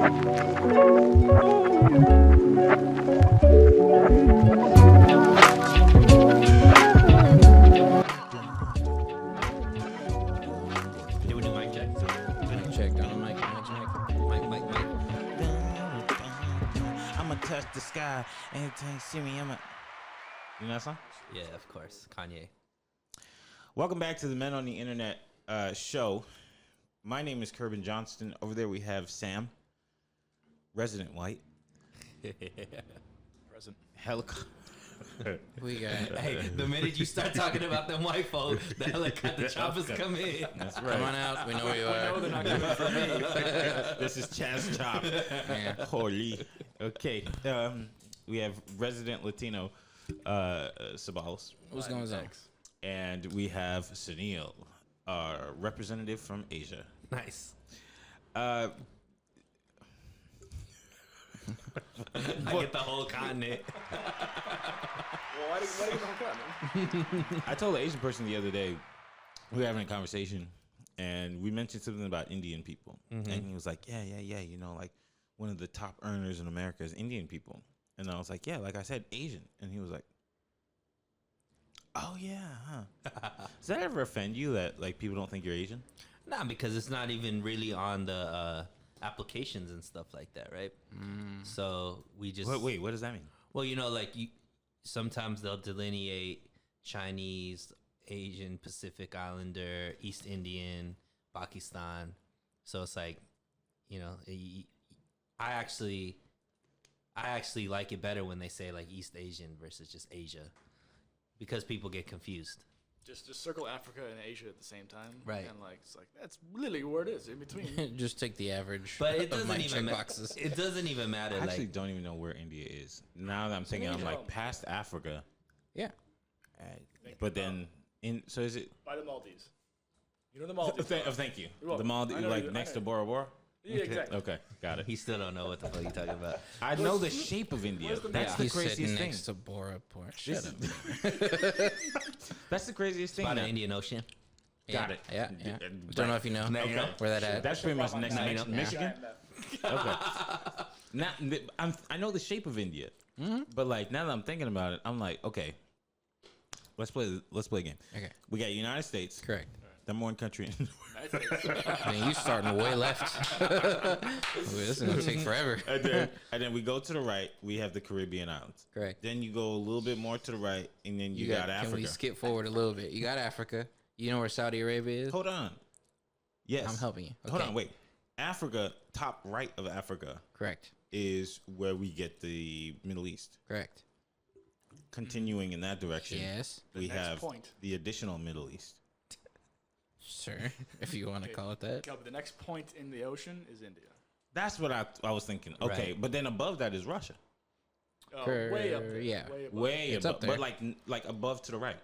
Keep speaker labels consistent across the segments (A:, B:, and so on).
A: Touch the sky. Anytime you see me, You know that song?
B: Yeah, of course. Kanye.
A: Welcome back to the Men on the Internet show. My name is Kerbin Johnston. Over there we have Sam, resident white.
C: Present.
B: We got. Hey, the minute you start talking about them white folks, the helicopter choppers come in.
A: That's right.
D: Come on out. We know where you are.
C: I know they're not coming for me.
A: This is Chaz Chop.
D: Yeah.
A: Holy. Okay. We have resident Latino, Sabalos.
D: What's going on?
A: And we have Sunil, our representative from Asia.
B: Nice.
A: I
B: get the whole continent.
C: Well, why do you get the whole continent?
A: I told an Asian person the other day, we were having a conversation, and we mentioned something about Indian people. And he was like, yeah, you know, like one of the top earners in America is Indian people. And I was like, yeah, like I said, Asian. And he was like, oh, yeah, huh? Does that ever offend you that, like, people don't think you're Asian?
B: Nah, because it's not even really on the applications and stuff like that, right? So we just...
A: Wait, what does that mean?
B: Well, you know, like, sometimes they'll delineate Chinese, Asian, Pacific Islander, East Indian, Pakistan. So it's like, you know, I actually like it better when they say, like, East Asian versus just Asia. Because people get confused.
C: Just circle Africa and Asia at the same time.
B: Right.
C: And like it's like that's literally where it is in between.
D: Just take the average.
B: But it
D: of
B: doesn't
D: my
B: even
D: checkboxes.
B: It doesn't even matter.
A: I actually
B: like,
A: don't even know where India is. Now that I'm thinking, I'm like, past Africa.
D: Yeah.
A: But then, so is it...
C: By the Maldives. You know the Maldives.
A: Thank you.
C: You're welcome.
A: The Maldives, like next to Bora Bora?
C: Yeah, exactly.
A: Okay, got it.
B: he still don't know what the fuck you talking about.
A: I know the shape of India. That's the
D: He said
A: craziest thing.
D: next to Bora Bora. Shut up.
A: That's the craziest thing.
B: By the
A: now.
B: Indian Ocean.
A: Got it.
D: Yeah. Don't know if you know
B: Now you know.
D: where that at.
A: That's pretty much next to
B: Now you know.
A: Michigan. Okay. Now I know the shape of India, but like now that I'm thinking about it, I'm like, okay, let's play a game.
D: Okay.
A: We got United States,
D: Correct.
A: number one country.
D: I mean, you starting way left. This is gonna take forever.
A: and then we go to the right. We have the Caribbean islands.
D: Correct.
A: Then you go a little bit more to the right, and then you got Africa.
D: Can we skip forward a little bit? You got Africa. You know where Saudi Arabia is?
A: Hold on. Yes.
D: I'm helping you.
A: Hold
D: Okay.
A: on. Wait. Africa, top right of Africa,
D: Correct.
A: is where we get the Middle East.
D: Correct.
A: Continuing in that direction,
D: Yes.
A: we
C: next
A: have
C: point.
A: the additional Middle East.
D: Sure. If you want to call it that.
C: Okay, but the next point in the ocean is India.
A: That's what I was thinking. Okay,
B: Right.
A: but then above that is Russia.
C: Oh, way up there.
D: Yeah.
C: Way above.
A: Way
D: It's
A: above,
D: up there.
A: but like above to the right.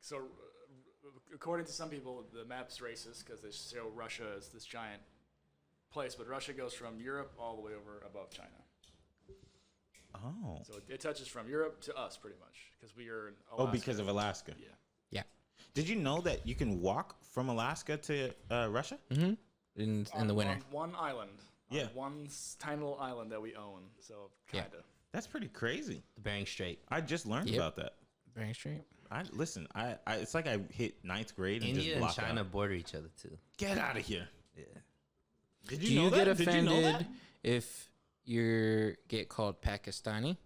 C: So, according to some people, the map's racist because they show Russia as this giant place, but Russia goes from Europe all the way over above China.
A: Oh.
C: So it touches from Europe to us pretty much because we are in Alaska.
A: Oh, because of Alaska.
C: Yeah.
D: Yeah.
A: Did you know that you can walk from Alaska to Russia?
D: Mm-hmm. In the winter.
C: On one island.
A: Yeah.
C: On one tiny little island that we own. So,
D: Yeah.
C: kind of.
A: That's pretty crazy.
B: The Bering Strait.
A: I just learned
D: Yep.
A: about that.
D: Bering Strait.
A: I it's like I hit 9th grade and
B: India
A: just
B: and
A: blocked
B: China
A: out.
B: border each other too.
A: Get out of here.
B: Yeah.
A: Did
D: Do
A: you know
D: you
A: that?
D: get
A: Did you know
D: offended
A: that?
D: if you get called Pakistani?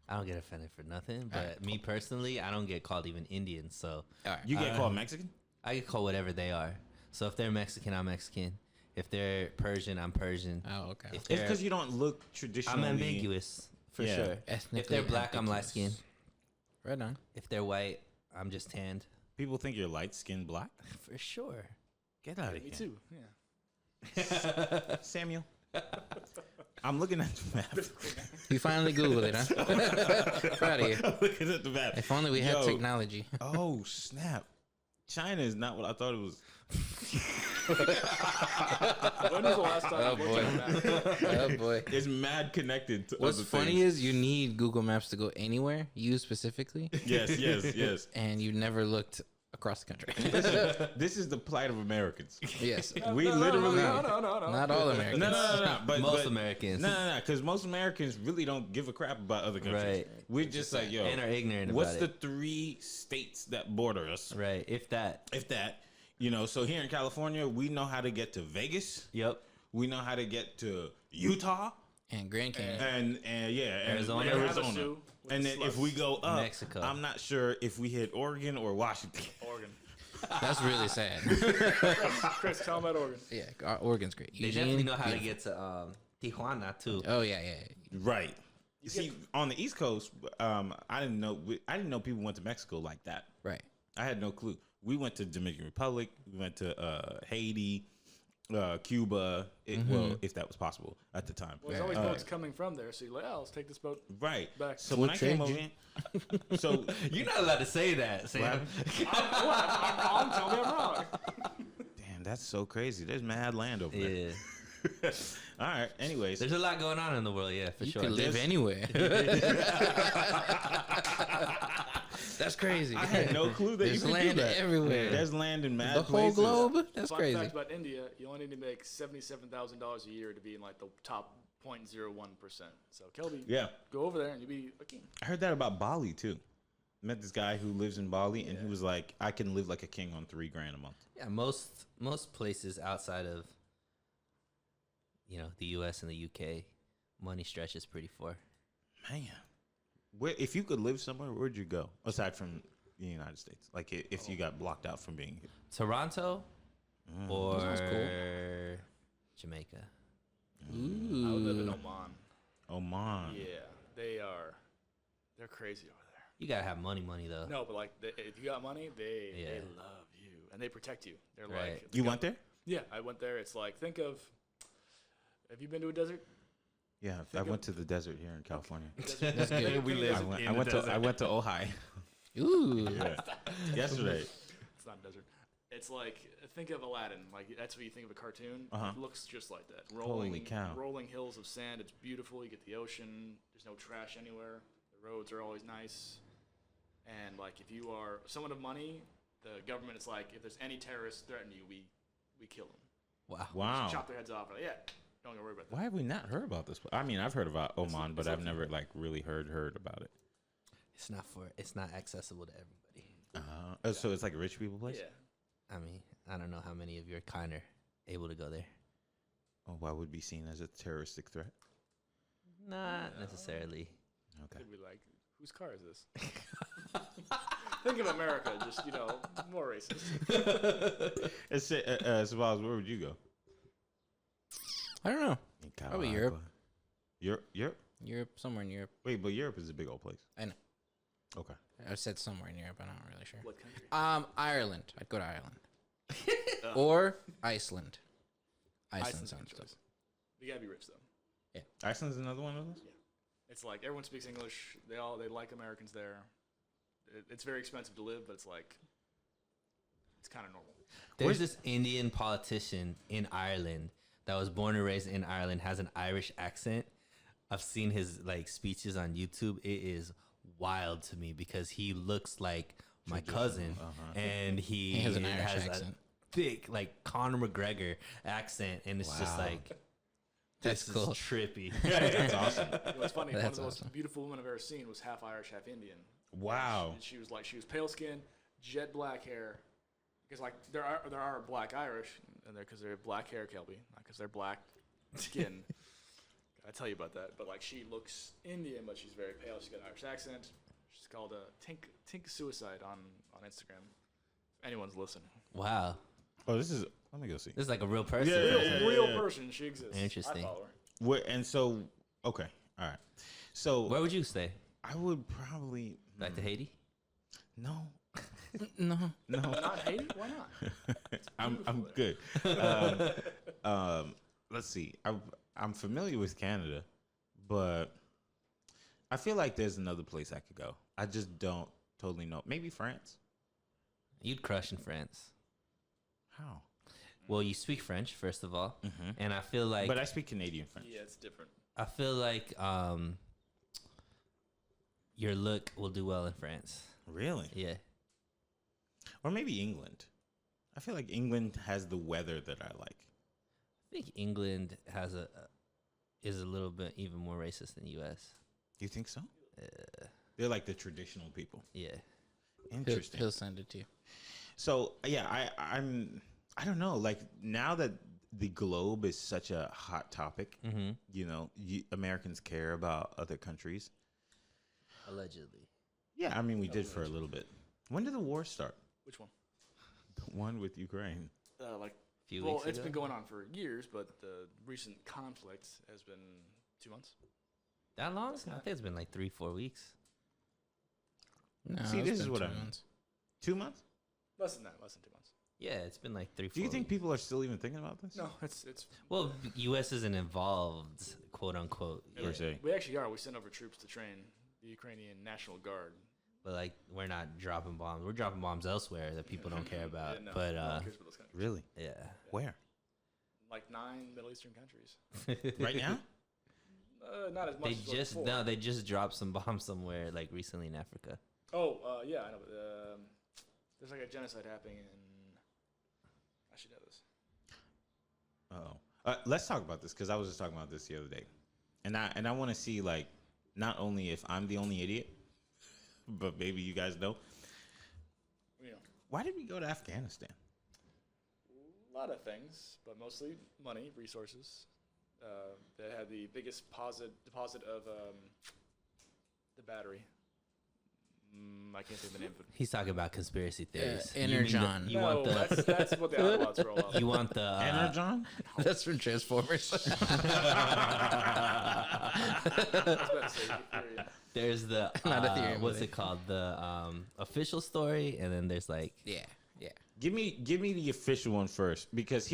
B: I don't get offended for nothing, but me personally, I don't get called even Indian. So
D: All right.
A: You get called Mexican?
B: I get called whatever they are. So if they're Mexican, I'm Mexican. If they're Persian, I'm Persian.
D: Oh, okay.
B: If
A: It's
B: they're,
A: because you don't look traditionally.
B: I'm ambiguous for
A: Yeah.
B: sure.
D: Ethnically
B: If they're black, I'm light
D: ambiguous.
B: skinned.
D: Right on.
B: If they're white, I'm just tanned.
A: People think you're light skinned black.
B: For sure.
A: Get out of
C: Me
A: here.
C: too. Yeah.
A: Samuel. I'm looking at the map.
D: You finally Googled it, huh? Proud of you.
A: I'm looking at the map.
D: If only we had
A: Yo.
D: technology.
A: Oh, snap. China is not what I thought it was.
C: When was the last time
D: Oh,
C: you looked at that?
D: Oh boy.
A: It's mad connected to
D: What's
A: other
D: funny
A: things.
D: is you need Google Maps to go anywhere, you specifically,
A: Yes, yes, yes.
D: and you never looked across the country.
A: This is the plight of Americans.
D: Yes.
A: We literally
C: No.
D: Not all Americans.
A: no. But
B: Most Americans.
A: No, because most Americans really don't give a crap about other countries.
B: Right.
A: We're just like, yo,
B: And are ignorant
A: what's
B: about
A: the 3 states that border us?
B: Right. If that.
A: If that, so here in California, we know how to get to Vegas.
B: Yep.
A: We know how to get to Utah.
D: And Grand Canyon.
A: And
B: Arizona.
C: Havasu with
A: And
C: the
A: then if
C: sluts.
A: we go up,
B: Mexico.
A: I'm not sure if we hit Oregon or Washington.
C: Oregon.
D: That's really sad.
C: Chris, tell them about Oregon.
D: Yeah, Oregon's great.
B: They definitely know how to get to Tijuana too.
D: Oh yeah.
A: Right. See, on the East Coast, I didn't know people went to Mexico like that.
D: Right.
A: I had no clue. We went to Dominican Republic. We went to Haiti, Cuba. Well, if that was possible at the time.
C: Well, there's always boats coming from there, so you're like, oh, let's take this boat.
A: Right.
C: Back.
A: So when I came over, so
B: You're not allowed to say that, Sam.
C: I'm wrong. Tell me I'm wrong.
A: damn, that's so crazy. There's mad land over there.
B: Yeah.
A: All right. Anyways,
B: There's a lot going on in the world, yeah, for
D: You
B: sure.
D: could live anywhere. That's crazy.
A: I had no clue that
D: There's
A: you could
D: land
A: do that.
D: everywhere.
A: There's land in mad
D: The whole
A: places.
D: globe. That's
C: Fun
D: crazy.
C: fact about India, you only need to make $77,000 a year to be in like the top 0.01%. So Kelby,
A: Yeah.
C: go over there and you'll be a king.
A: I heard that about Bali too. Met this guy who lives in Bali, and he was like, "I can live like a king on $3,000 a month."
B: Yeah, most places outside of the US and the UK, money stretches pretty far.
A: Man, if you could live somewhere, where'd you go aside from the United States? Like if you got blocked out from being here.
B: Toronto or
D: Sounds cool.
B: Jamaica.
C: I would live in Oman.
A: Oman.
C: Yeah, they're crazy over there.
B: You gotta have money though.
C: No, but like if you got money, they love you and they protect you. They're
B: Right.
C: like,
A: You went there?
C: yeah, I went there. It's like, have you been to a desert?
A: Yeah, I went to the desert here in California.
D: That's good.
B: We live
A: I went to Ojai
D: Ooh.
A: yesterday.
C: It's not a desert. It's like, think of Aladdin. Like that's what you think of a cartoon.
A: Uh-huh.
C: It looks just like that.
A: Holy cow.
C: Rolling hills of sand. It's beautiful. You get the ocean. There's no trash anywhere. The roads are always nice. And like if you are someone of money, the government is like, if there's any terrorists threaten you, we kill them.
A: Wow.
C: Chop their heads off. Like, yeah, don't worry about that.
A: Why have we not heard about this? I mean, I've heard about Oman, but I've never like really heard about it.
B: It's not accessible to everybody.
A: So it's like a rich people place?
C: Yeah.
B: I mean, I don't know how many of your kind are able to go there.
A: Oh, why would be seen as a terroristic threat?
B: Not necessarily.
A: Okay.
C: Could be like, whose car is this? Think of America, just more racist.
A: It's Sabaz, where would you go?
D: I don't know.
A: In
D: Probably Europe.
A: Europe?
D: Europe, somewhere in Europe.
A: Wait, but Europe is a big old place.
D: I know.
A: Okay.
D: I said somewhere in Europe. I'm not really sure.
C: What country?
D: Ireland. I'd go to Ireland. Or Iceland. Iceland sounds
C: good
D: good.
C: choice. You gotta be rich though.
A: Iceland's another one of those?
C: It's like everyone speaks English. They like Americans there. It's very expensive to live, but it's like it's kind of normal.
B: There's this Indian politician in Ireland that was born and raised in Ireland, has an Irish accent. I've seen his speeches on YouTube. It is wild to me because he looks like my cousin, and he
D: has an Irish accent.
B: a thick Conor McGregor accent, and it's just like
D: That's
B: this
D: cool.
B: is trippy.
A: That's awesome.
C: What's funny? One of
D: That's
C: the most
D: awesome.
C: beautiful women I've ever seen was half Irish, half Indian.
A: Wow.
C: She was pale skin, jet black hair. Because there are black Irish, and because they're black hair, Kelby, not because they're black skin. I tell you about that. But she looks Indian, but she's very pale. She's got an Irish accent. She's called Tink Suicide on Instagram. If anyone's listening,
B: Wow,
A: Oh, let me go see.
B: this is like a real person.
C: real person. She exists.
B: Interesting.
C: I follow her.
A: And so, okay. All right. So
B: Where would you stay?
A: I would probably,
B: Back to Haiti?
A: no.
D: No.
C: Not Haiti? Why not?
A: I'm good. Let's see. I'm familiar with Canada, but I feel like there's another place I could go. I just don't totally know. Maybe France.
B: You'd crush in France.
A: How?
B: Well, you speak French, first of all, and I feel like
A: But I speak Canadian French.
C: Yeah, it's different.
B: I feel like your look will do well in France.
A: Really?
B: Yeah.
A: Or maybe England. I feel like England has the weather that I like.
B: I think England is a little bit even more racist than U.S.
A: You think so? They're like the traditional people.
B: Yeah.
A: Interesting.
D: He'll send it to you.
A: So yeah, I don't know. Like now that the globe is such a hot topic, you know, Americans care about other countries.
B: Allegedly.
A: Yeah, I mean we did for a little bit. When did the war start?
C: Which one?
A: The one with Ukraine.
C: Like,
B: Few
C: well,
B: weeks
C: it's
B: ago?
C: been going on for years, but the recent conflict has been 2 months.
B: That long? I think it's been like 3-4 weeks.
D: No,
A: See,
D: it's
A: this is
D: been
A: what
D: 2
A: I mean.
D: months.
A: 2 months?
C: Less than that. Less than 2 months.
B: Yeah, it's been like 3-4
A: Do you think
B: weeks.
A: people are still even thinking about this?
C: No, it's.
B: Well, U.S. isn't involved, quote unquote.
A: Per se.
C: We actually are. We sent over troops to train the Ukrainian National Guard.
B: But like, we're not dropping bombs. We're dropping bombs elsewhere that people don't care about.
C: Yeah, no,
B: But
C: no one cares about those countries.
A: Really?
B: yeah.
A: Where?
C: Like 9 Middle Eastern countries.
A: Right now?
C: Not as much. as before.
B: They just dropped some bombs somewhere like recently in Africa.
C: Oh, yeah, I know. But, there's like a genocide happening in. I should know this.
A: Oh, let's talk about this because I was just talking about this the other day, and I want to see like not only if I'm the only idiot, but maybe you guys know.
C: You know,
A: Why did we go to Afghanistan?
C: a lot of things, but mostly money, resources. That had the biggest deposit of the battery. I can't think of the name of it.
B: He's talking about conspiracy theories.
D: Energon.
B: You want the
C: that's what the Autobots roll up.
B: you want the
A: Energon?
D: That's from Transformers.
C: I was about to say, Ethereum.
B: there's the
D: Not Ethereum,
B: what's
D: but
B: it called, the official story, and then there's like
D: yeah.
A: Give me the official one first because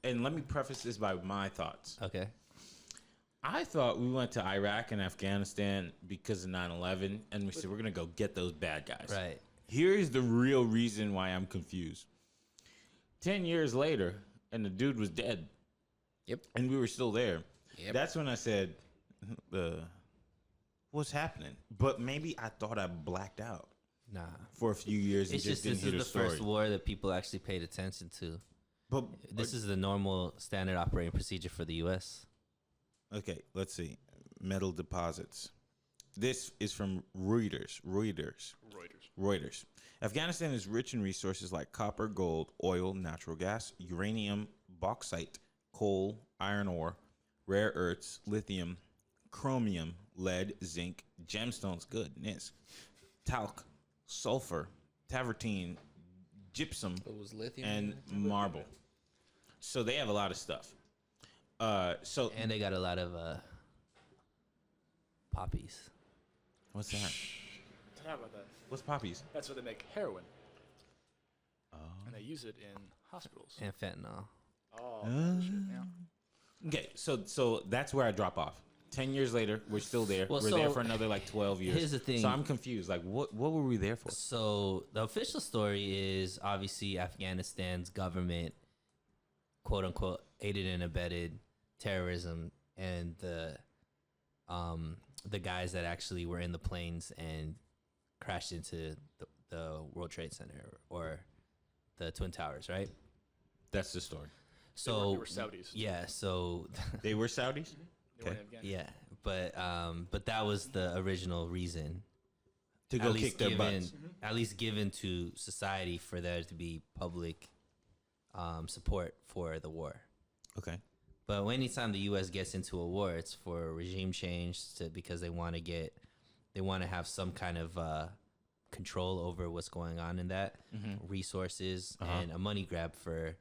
A: and let me preface this by my thoughts.
B: okay.
A: I thought we went to Iraq and Afghanistan because of 9/11, and we said we're gonna go get those bad guys.
B: Right.
A: Here's the real reason why I'm confused. 10 years later, and the dude was dead.
D: Yep.
A: And we were still there.
D: Yep.
A: That's when I said, what's happening? But maybe I thought I blacked out
B: Nah.
A: for a few years and
B: It's
A: just
B: just
A: didn't
B: this
A: hear
B: is
A: the
B: the
A: story.
B: first war that people actually paid attention to.
A: But
B: This is the normal standard operating procedure for the U.S.
A: okay, let's see. Metal deposits. This is from Reuters. Afghanistan is rich in resources like copper, gold, oil, natural gas, uranium, bauxite, coal, iron ore, rare earths, lithium, chromium, lead, zinc, gemstones, goodness, talc, sulfur, tavertine, gypsum,
D: It was lithium.
A: and marble. So they have a lot of stuff. So
B: And they got a lot of poppies.
A: what's that?
C: How about that?
A: What's poppies?
C: That's where they make heroin. And they use it in hospitals.
B: And fentanyl.
C: Oh, shit, yeah.
A: Okay, so that's where I drop off. 10 years later, we're still there.
B: Well,
A: we're there
B: so
A: for another like 12 years.
B: here's the thing.
A: So I'm confused. Like, what were we there for?
B: So the official story is obviously Afghanistan's government, quote unquote, aided and abetted terrorism, and the guys that actually were in the planes and crashed into the World Trade Center or the Twin Towers, right?
A: That's the story.
B: So
C: they were Saudis.
B: yeah, so
A: They were Saudis?
C: They were in
A: Okay.
C: Afghanistan.
B: yeah, but that was the original reason.
A: To go kick their butts.
B: At least given to society for there to be public support for the war.
A: Okay.
B: But anytime the U.S. gets into a war, it's for regime change because they want to have some kind of control over what's going on in that resources and a money grab for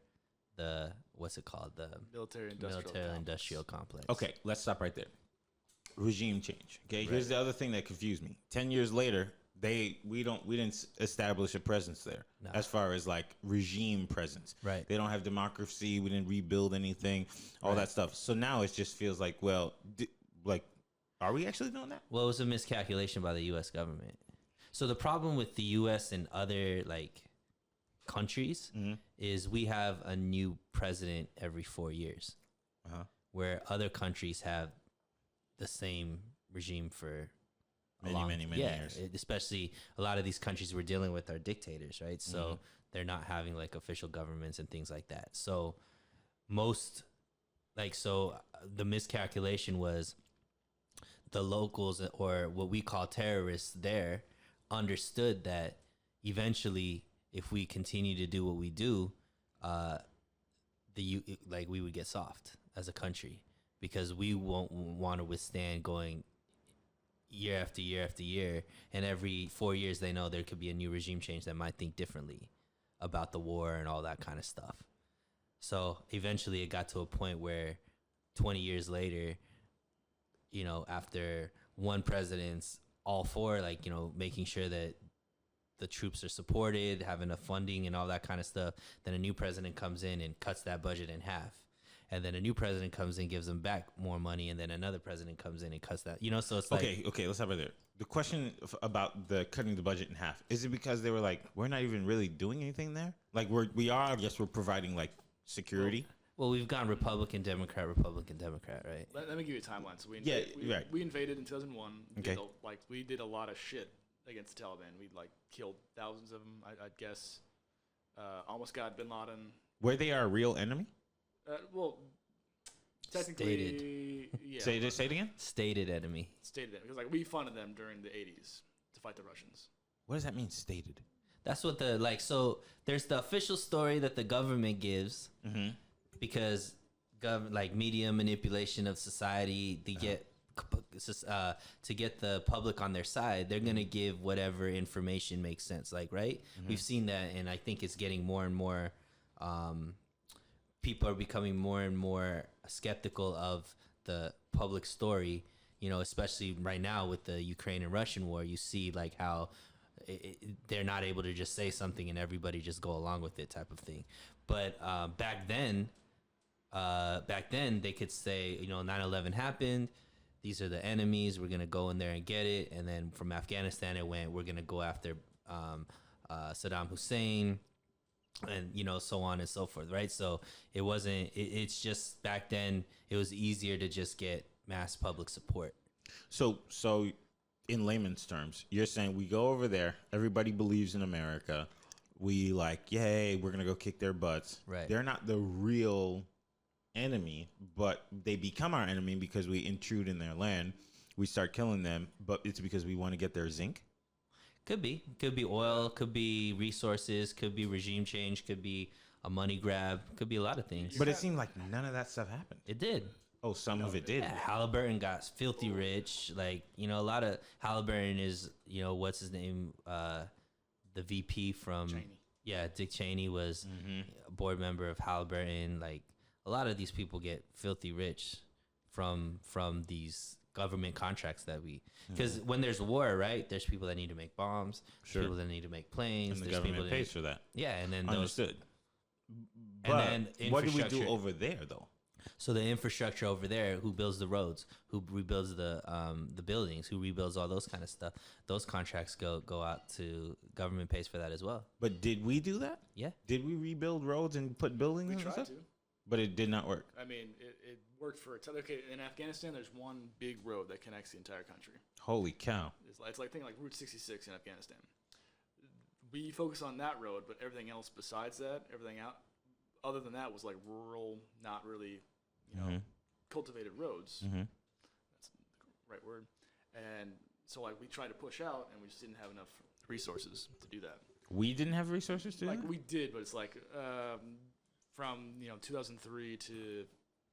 B: the what's it called, the military-industrial complex.
A: Okay, let's stop right there. Regime change. Okay, here's the other thing that confused me. 10 years later, we didn't establish a presence there
B: No.
A: as far as like regime presence.
B: Right.
A: They don't have democracy. We didn't rebuild anything. All that stuff. So now it just feels like, well, are we actually doing that?
B: Well, it was a miscalculation by the U.S. government. So the problem with the U.S. and other like countries is we have a new president every 4 years, where other countries have the same regime for
A: many years.
B: Especially a lot of these countries we're dealing with are dictators, right? So they're not having like official governments and things like that. So the miscalculation was the locals, or what we call terrorists there, understood that eventually if we continue to do what we do, we would get soft as a country, because we won't want to withstand going year after year after year, and every 4 years they know there could be a new regime change that might think differently about the war and all that kind of stuff. So eventually it got to a point where 20 years later, after one president's all for making sure that the troops are supported, have enough funding and all that kind of stuff, then a new president comes in and cuts that budget in half. And then a new president comes in, gives them back more money, and then another president comes in and cuts that. So it's like...
A: Okay, let's have it there. The question about the cutting the budget in half, is it because they were like, we're not even really doing anything there? Like, I guess we're providing, like, security?
B: Well, we've gone Republican, Democrat, right?
C: Let me give you a timeline. So we invaded in 2001.
A: Okay.
C: We did a lot of shit against the Taliban. We killed thousands of them, I'd guess. Almost got Bin Laden.
A: Were they our real enemy?
C: Well, technically, yeah.
A: Say it again.
B: Stated enemy.
C: Stated enemy, because we funded them during the 80s to fight the Russians.
A: What does that mean, stated?
B: That's what so there's the official story that the government gives, because media manipulation of society, they get to get the public on their side, they're going to give whatever information makes sense, right? We've seen that, and I think it's getting more and more, people are becoming more and more skeptical of the public story, especially right now with the Ukraine and Russian war. You see how they're not able to just say something and everybody just go along with it, type of thing. But back then they could say, 9/11 happened. These are the enemies. We're going to go in there and get it. And then from Afghanistan, we're going to go after Saddam Hussein, and, so on and so forth, right? So it's just back then it was easier to just get mass public support.
A: So in layman's terms, you're saying we go over there, everybody believes in America. We yay, we're going to go kick their butts.
B: Right.
A: They're not the real enemy, but they become our enemy because we intrude in their land. We start killing them, but it's because we want to get their zinc.
B: Could be oil, could be resources, could be regime change, could be a money grab, could be a lot of things.
A: But it seemed like none of that stuff happened.
B: It did.
A: Oh, some of it did.
B: Yeah, Halliburton got filthy rich. A lot of Halliburton is, what's his name? The VP from
C: Cheney.
B: Yeah, Dick Cheney was a board member of Halliburton. A lot of these people get filthy rich from these government contracts that because when there's war, right, there's people that need to make bombs, people that need to make planes,
A: and the
B: there's
A: government pays for that.
B: Yeah, and then
A: understood.
B: But
A: and then what do we do over there though?
B: So the infrastructure over there, who builds the roads, who rebuilds the buildings, who rebuilds all those kind of stuff, those contracts go out to government, pays for that as well.
A: But did we do that?
B: Yeah.
A: Did we rebuild roads and put buildings
C: We
A: and
C: tried
A: stuff?
C: to.
A: But it did not work.
C: I mean, it worked for okay. In Afghanistan, there's one big road that connects the entire country.
A: Holy cow!
C: It's like Route 66 in Afghanistan. We focus on that road, but everything else besides that, other than that, was rural, not really, cultivated roads. That's the right word. And so we tried to push out, and we just didn't have enough resources to do that.
A: We didn't have resources to do that?
C: We did, but it's from 2003 to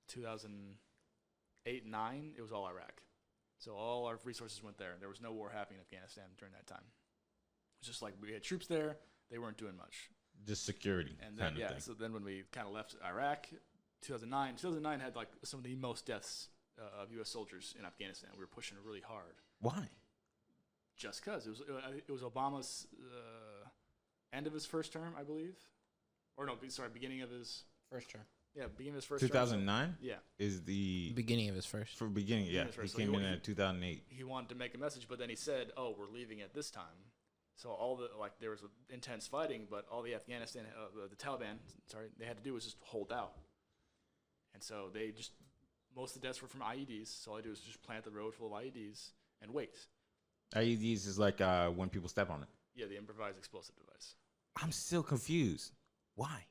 C: 2008, 9, it was all Iraq. So all our resources went there. There was no war happening in Afghanistan during that time. It was just we had troops there. They weren't doing much.
A: Just security.
C: And then,
A: kind of thing.
C: So then when we kind of left Iraq, 2009 had some of the most deaths of U.S. soldiers in Afghanistan. We were pushing it really hard.
A: Why?
C: Just because. It was Obama's end of his first term, I believe. Or no, sorry, beginning of his
D: first term.
C: Yeah, beginning of his first
A: 2009?
C: term. Yeah.
A: Is the
D: beginning of his first.
A: For beginning, yeah. He came in at 2008.
C: He wanted to make a message, but then he said, "Oh, we're leaving at this time." So all the there was intense fighting, but all the Afghanistan, the Taliban, they had to do was just hold out. And so most of the deaths were from IEDs. So all I do is just plant the road full of IEDs and wait.
A: IEDs is like when people step on it.
C: Yeah, the improvised explosive device.
A: I'm still confused. Why?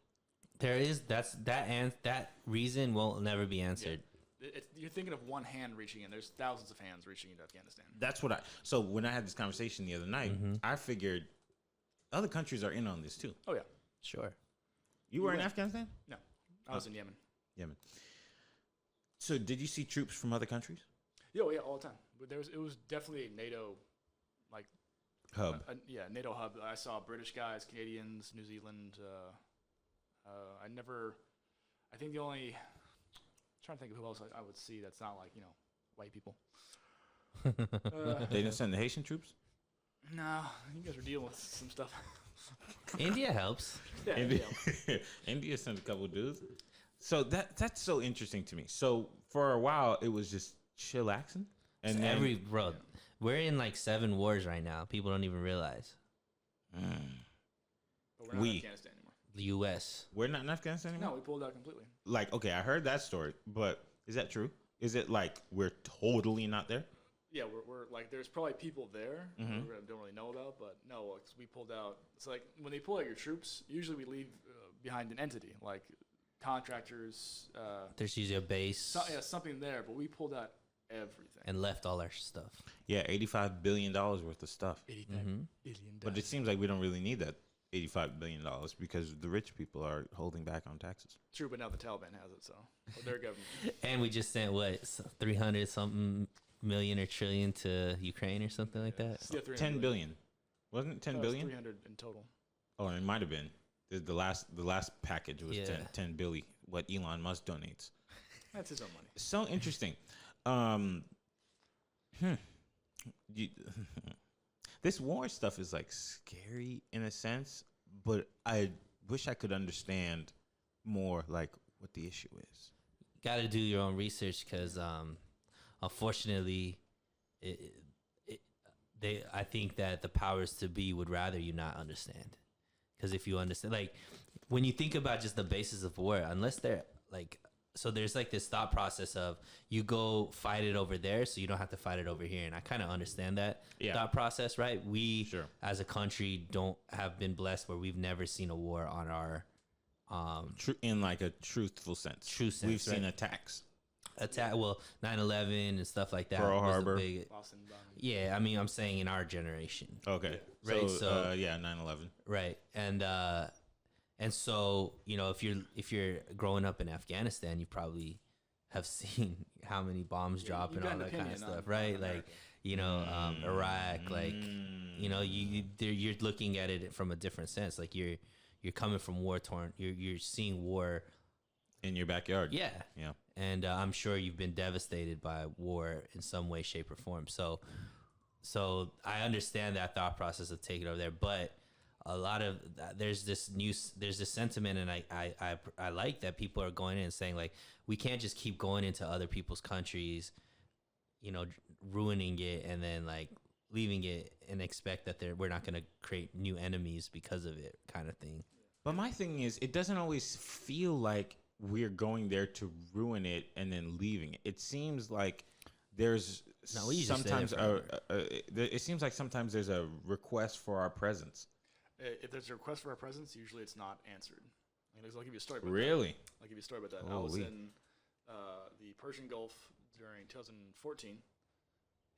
B: There is that reason will never be answered.
C: You're thinking of one hand reaching in. There's thousands of hands reaching into Afghanistan.
A: That's what So when I had this conversation the other night, I figured other countries are in on this too.
C: Oh yeah.
B: Sure.
A: You were in Afghanistan?
C: No, I was in Yemen.
A: Yemen. So did you see troops from other countries?
C: Yeah, all the time. But it was definitely a NATO, like
A: Hub.
C: NATO hub. I saw British guys, Canadians, New Zealand. I think the only. I'm trying to think of who else I would see that's not like white people.
A: They didn't send the Haitian troops?
C: No, you guys were dealing with some stuff.
B: India helps.
C: Yeah,
A: India sent a couple dudes. So that's so interesting to me. So for a while it was just chillaxing, and
B: So
A: then
B: we're in like 7 wars right now. People don't even realize.
C: But we're not in Afghanistan anymore.
B: The U.S.
A: we're not in Afghanistan anymore.
C: No, we pulled out completely.
A: Like, okay, I heard that story, but is that true? Is it like we're totally not there?
C: Yeah, we're like there's probably people there we don't really know about, but no, 'cause we pulled out. It's like when they pull out your troops, usually we leave behind an entity like contractors.
B: There's usually a base
C: Something there, but we pulled out everything.
B: and left all our stuff.
A: Yeah, $85 billion worth of stuff.
C: $85 billion.
A: But it seems like we don't really need that $85 billion because the rich people are holding back on taxes.
C: True, but now the Taliban has it, so their government.
B: And we just sent 300 something million or trillion to Ukraine or something like that.
C: Yeah,
A: 10 billion. Wasn't it 10 billion?
C: 300 in total.
A: Oh, it might have been. The last package was
B: Yeah.
A: 10 billion, what Elon Musk donates.
C: That's his own money.
A: So interesting. This war stuff is like scary in a sense, but I wish I could understand more like what the issue is.
B: Got to do your own research because, unfortunately, I think that the powers to be would rather you not understand. Because if you understand, like when you think about just the basis of war, unless they're like, so there's like this thought process of you go fight it over there, so you don't have to fight it over here. And I kind of understand that thought process, right? We, as a country, don't have been blessed where we've never seen a war on our
A: in like a truthful sense.
B: True sense,
A: We've seen
B: right?
A: attacks.
B: 9/11 and stuff like that.
A: Pearl
B: was the
A: Harbor.
C: Boston bombing.
B: Yeah, I mean, I'm saying in our generation.
A: Okay.
B: Right,
A: So, yeah, 9/11.
B: Right. And so, if you're growing up in Afghanistan, you probably have seen how many bombs drop and all that kind of stuff, right? Like, Iraq, like, you're looking at it from a different sense. Like you're coming from war torn. You're seeing war
A: in your backyard.
B: Yeah.
A: Yeah.
B: And I'm sure you've been devastated by war in some way, shape, or form. So I understand that thought process of taking it over there, but a lot of there's this sentiment, and I like that people are going in and saying like we can't just keep going into other people's countries, ruining it and then like leaving it and expect that we're not going to create new enemies because of it, kind of thing.
A: But my thing is, it doesn't always feel like we're going there to ruin it and then leaving it. It seems like there's sometimes it seems like sometimes there's a request for our presence.
C: If there's a request for our presence, usually it's not answered. I'll give you a story about
A: Really?
C: that. I'll give you a story about that. I was in the Persian Gulf during 2014,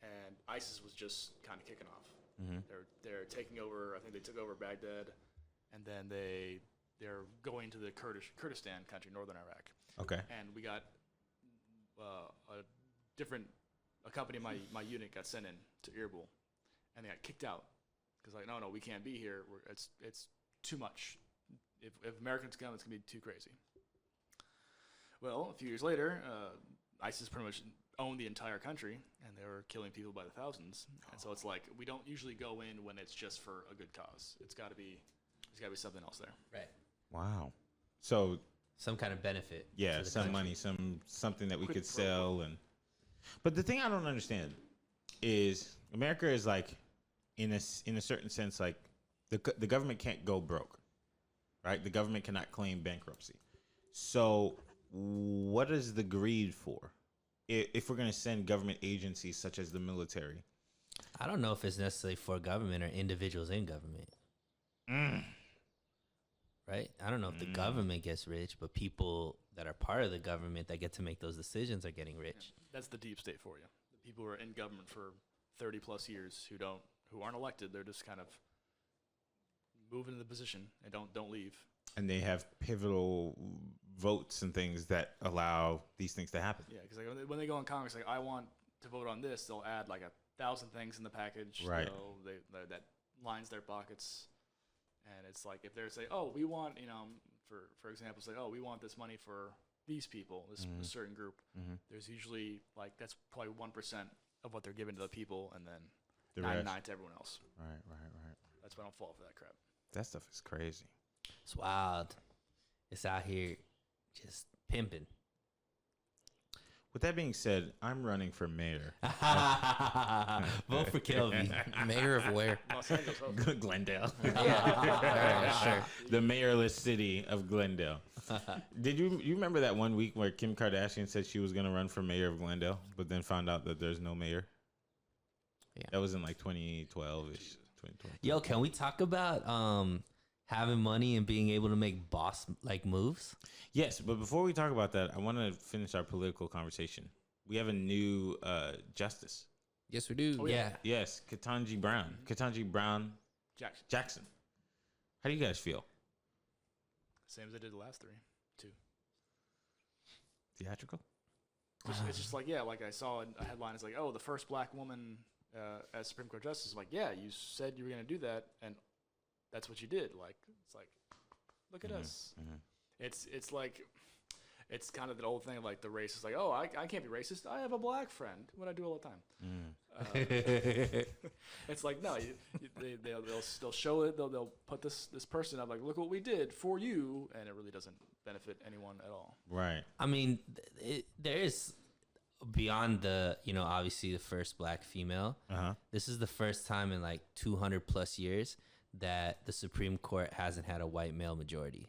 C: and ISIS was just kind of kicking off. Mm-hmm. They're taking over. I think they took over Baghdad, and then they're going to the Kurdistan country, northern Iraq.
A: Okay.
C: And we got a company in my unit got sent in to Erbil, and they got kicked out because like no, we can't be here. It's too much. If Americans come, it's gonna be too crazy. Well, a few years later, ISIS pretty much owned the entire country, and they were killing people by the thousands. And so it's like we don't usually go in when it's just for a good cause. There's got to be something else there.
B: Right.
A: Wow. So
B: some kind of benefit.
A: Yeah, some country. Money, something that we could sell, but the thing I don't understand is America is like in a certain sense like the government can't go broke, right? The government cannot claim bankruptcy. So what is the greed for? If we're going to send government agencies such as the military
B: I don't know if it's necessarily for government or individuals in government. Right? I don't know if the government gets rich, but people that are part of the government that get to make those decisions are getting rich.
C: That's the deep state for you. The people who are in government for 30 plus years who aren't elected, they're just kind of moving into the position and don't leave.
A: And they have pivotal votes and things that allow these things to happen.
C: Yeah, because like when they go in Congress, like I want to vote on this, they'll add like 1,000 things in the package.
A: Right.
C: That lines their pockets. And it's like if they're say, oh, we want, for example, say, oh, we want this money for these people, this certain group. There's usually like that's probably 1% of what they're giving to the people, and then
A: The
C: 99
A: rest.
C: to everyone else.
A: Right.
C: That's why I don't fall for that crap.
A: That stuff is crazy.
B: It's wild. It's out here just pimping.
A: With that being said, I'm running for mayor.
B: Vote for Kelby.
D: Mayor of where?
C: Los Angeles. Oh.
A: Glendale.
D: Yeah, sure.
A: The mayorless city of Glendale. Did you remember that one week where Kim Kardashian said she was going to run for mayor of Glendale, but then found out that there's no mayor?
D: Yeah.
A: That was in like 2012-ish. 2012.
B: Yo, can we talk about having money and being able to make boss like moves?
A: Yes, but before we talk about that, I want to finish our political conversation. We have a new justice.
D: Yes, we do.
C: Oh,
B: Yeah.
A: Yes, Ketanji Brown. Ketanji Brown
C: Jackson.
A: Jackson. How do you guys feel?
C: Same as I did the last 2.
A: Theatrical?
C: It's just like, yeah, like I saw a headline. It's like, oh, the first black woman as Supreme Court Justice. I'm like, yeah, you said you were going to do that, and that's what you did. Like, it's like, look at us. It's like, it's kind of the old thing of like the racist, like, oh, I can't be racist. I have a black friend. What I do all the time. It's like, no, they'll show it. They'll put this person up, like, look what we did for you, and it really doesn't benefit anyone at all.
A: Right.
B: I mean, there is beyond the, obviously the first black female. This is the first time in like 200 plus years that the Supreme Court hasn't had a white male majority.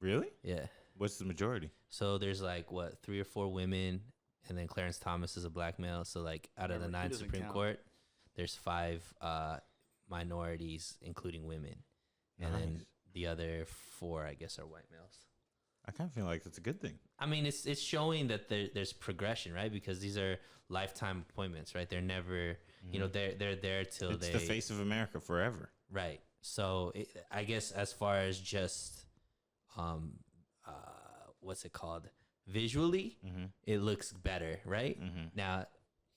A: Really?
B: Yeah.
A: What's the majority?
B: So there's like 3 or 4 women, and then Clarence Thomas is a black male. So like out of the 9 Supreme Court, there's 5 minorities, including women, and then the other 4, I guess, are white males.
A: I kind of feel like that's a good thing.
B: I mean, it's showing that there's progression, right? Because these are lifetime appointments, right? They're never, they're there till
A: It's the face of America forever.
B: Right. So I guess as far as just, what's it called? Visually, it looks better, right? Now,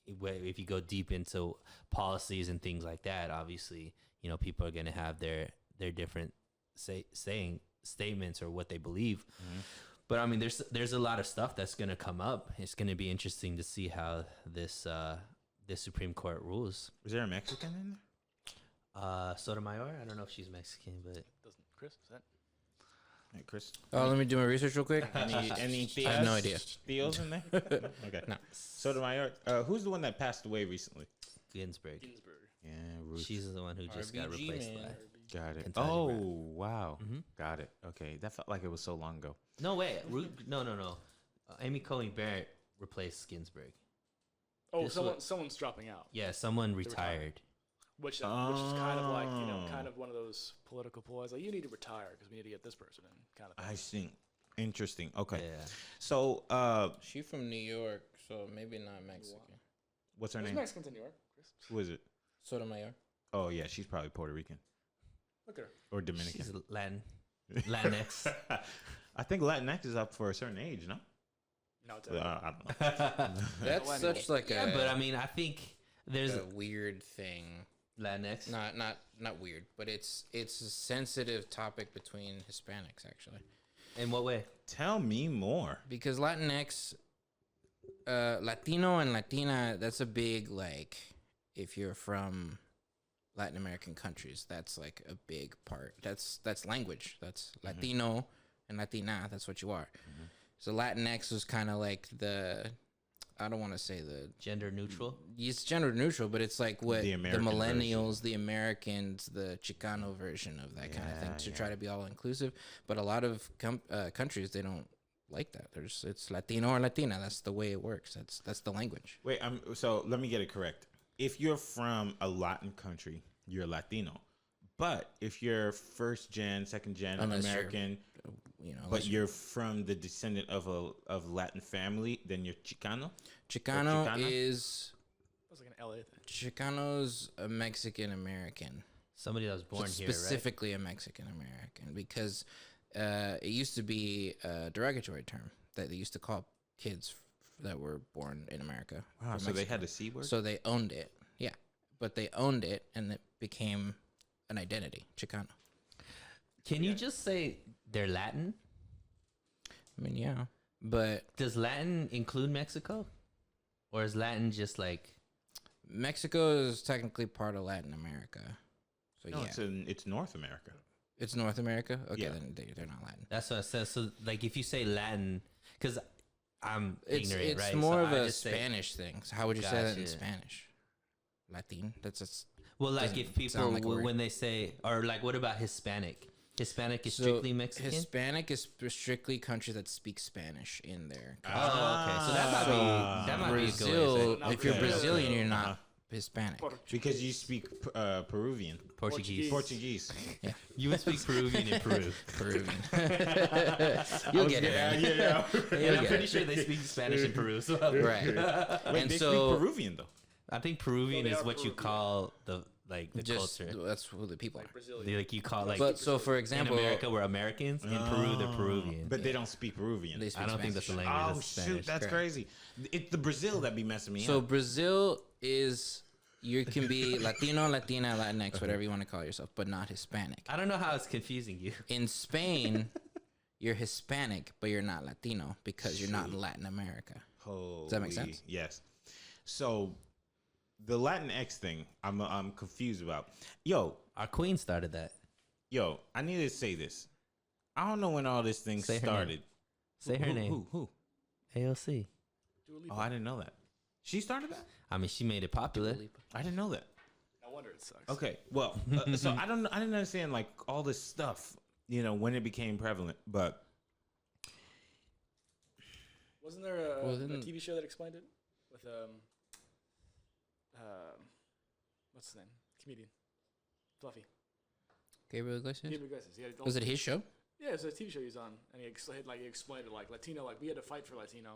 B: if you go deep into policies and things like that, obviously, people are going to have their different statements or what they believe. But I mean, there's a lot of stuff that's going to come up. It's going to be interesting to see how this Supreme Court rules.
A: Is there a Mexican in there?
B: Sotomayor, I don't know if she's Mexican, but
C: Doesn't Chris? Is that?
A: Hey, Chris.
D: Oh, let me do my research real quick.
A: Any
D: I have no idea.
A: Theos in there? Okay.
D: No.
A: Sotomayor. Who's the one that passed away recently?
B: Ginsburg.
A: Yeah, Ruth.
B: She's the one who just got
D: RBG,
B: replaced
D: man.
B: by.
A: Got it.
B: Ketanji
A: Oh,
B: Brown.
A: wow. Got it. Okay. That felt like it was so long ago.
B: No way. No. Amy Coney Barrett replaced Ginsburg.
C: Oh,
B: This
C: someone's dropping out.
B: Yeah, someone retired.
C: Which is kind of like, kind of one of those political ploys. Like, you need to retire because we need to get this person in, kind of thing.
A: I see. Interesting. Okay.
B: Yeah.
A: So,
D: She from New York, so maybe not Mexican.
A: what's her
C: There's
A: name?
C: Mexicans in New York, Chris.
A: Who is it?
D: Sotomayor.
A: Oh, yeah. She's probably Puerto Rican
C: Look at her.
A: or Dominican.
B: She's Latinx.
A: I think Latinx is up for a certain age, no?
C: No, it's
A: I don't know.
D: That's such like
B: Yeah,
D: a,
B: but I mean, I think there's
D: a weird thing.
B: Latinx.
D: Not weird, but it's a sensitive topic between Hispanics actually.
B: In what way?
A: Tell me more.
D: Because Latinx, Latino and Latina, that's a big, like, if you're from Latin American countries, that's like a big part. That's language. That's Latino and Latina. That's what you are. So Latinx was kind of like I don't want to say the
B: Gender neutral.
D: it's gender neutral, but it's like what
A: The
D: the,
A: American
D: millennials, the Americans, the Chicano version of that kind of thing to try to be all inclusive. But a lot of countries, they don't like that. It's Latino or Latina. That's the way it works. That's the language.
A: Wait, so let me get it correct. if you're from a Latin country, you're Latino. But if you're first gen, second gen
D: Unless you're,
A: American,
D: unless
A: but you're from the descendant of Latin family, then you're Chicano.
D: Chicano
A: Chicana?
D: is
C: That's like an LA thing.
D: Chicano's a Mexican American.
B: Somebody that was born here,
D: Specifically a Mexican American, because it used to be a derogatory term that they used to call kids that were born in America.
A: Wow,
D: from
A: so they
D: Mexico.
A: had a C word?
D: So they owned it. Yeah. But they owned it and it became an identity, Chicano.
B: right? Can you just say they're Latin?
D: I mean, yeah. But
B: Does Latin include Mexico? Or is Latin just like...
D: Mexico is technically part of Latin America. So
A: No,
D: yeah.
A: it's North America.
D: It's North America? Okay,
A: Yeah.
D: then they're not Latin.
B: That's what I said. So, like, if you say Latin... Because I'm
D: It's
B: ignorant, right?
D: more
B: So
D: of
B: I
D: a
B: just say-
D: Spanish thing. So how would you say that in
B: Gotcha.
D: Spanish? Latin? That's just...
B: Well, like,
D: doesn't
B: if people...
D: sound like a word.
B: when they say... Or, like, what about Hispanic? Hispanic is
D: So,
B: strictly Mexican?
D: Hispanic is strictly countries that speak Spanish in their country.
B: Oh, okay. So that might be... That might be a good way to say
D: Brazil,
B: it.
C: No,
D: if you're
C: Brazil.
D: Brazilian, you're
A: Uh-huh.
D: not Hispanic.
A: Because you speak Peruvian.
B: Portuguese.
A: Portuguese.
B: You would speak Peruvian in Peru.
D: Peruvian. You'll get it.
A: Yeah,
D: man.
A: yeah.
B: And
D: You'll
B: I'm
D: get
B: pretty
D: it.
B: sure they speak Spanish in Peru. So
D: Right.
A: Wait,
D: And
A: they
D: so-
A: speak Peruvian, though.
B: I think Peruvian
C: Well, they
B: is
C: are
B: what you
C: Peruvian.
B: call the
D: Just
B: culture.
D: that's who the people are.
C: Brazilian.
B: Like you call like
D: But so, for
B: in
D: example,
B: America we're Americans. In Peru they're Peruvian.
A: But they don't speak Peruvian.
D: they speak
B: I don't think that's the
D: Spanish.
B: language.
A: Oh,
B: That's
A: shoot.
B: Spanish.
A: That's
D: Correct.
A: crazy. It's the Brazil that be messing me
D: So
A: up.
D: Brazil is you can be Latino, Latina, Latinx, whatever you want to call yourself, but not Hispanic.
B: I don't know how it's confusing you.
D: In Spain, you're Hispanic, but you're not Latino because you're not in Latin America.
A: Does
D: that make sense?
A: Yes. So the Latinx thing, I'm confused about. Yo,
B: Our queen started that.
A: I need to say this. I don't know when all this thing
B: Say her name.
A: started.
B: Say her name.
A: Who?
B: AOC.
C: Dua Lipa.
A: Oh, I didn't know that. She started that?
B: I mean, she made it popular.
A: I didn't know that.
C: No wonder it sucks.
A: Okay, well, so I didn't understand like all this stuff, when it became prevalent. But
C: Wasn't there a
D: Wasn't-
C: TV show that explained it with what's his name? Comedian, Fluffy.
D: Gabriel Iglesias?
C: Gabriel Iglesias. He had
D: Was it his show?
C: Yeah, it was a TV show he was on, and he explained it like Latino, like we had to fight for Latino,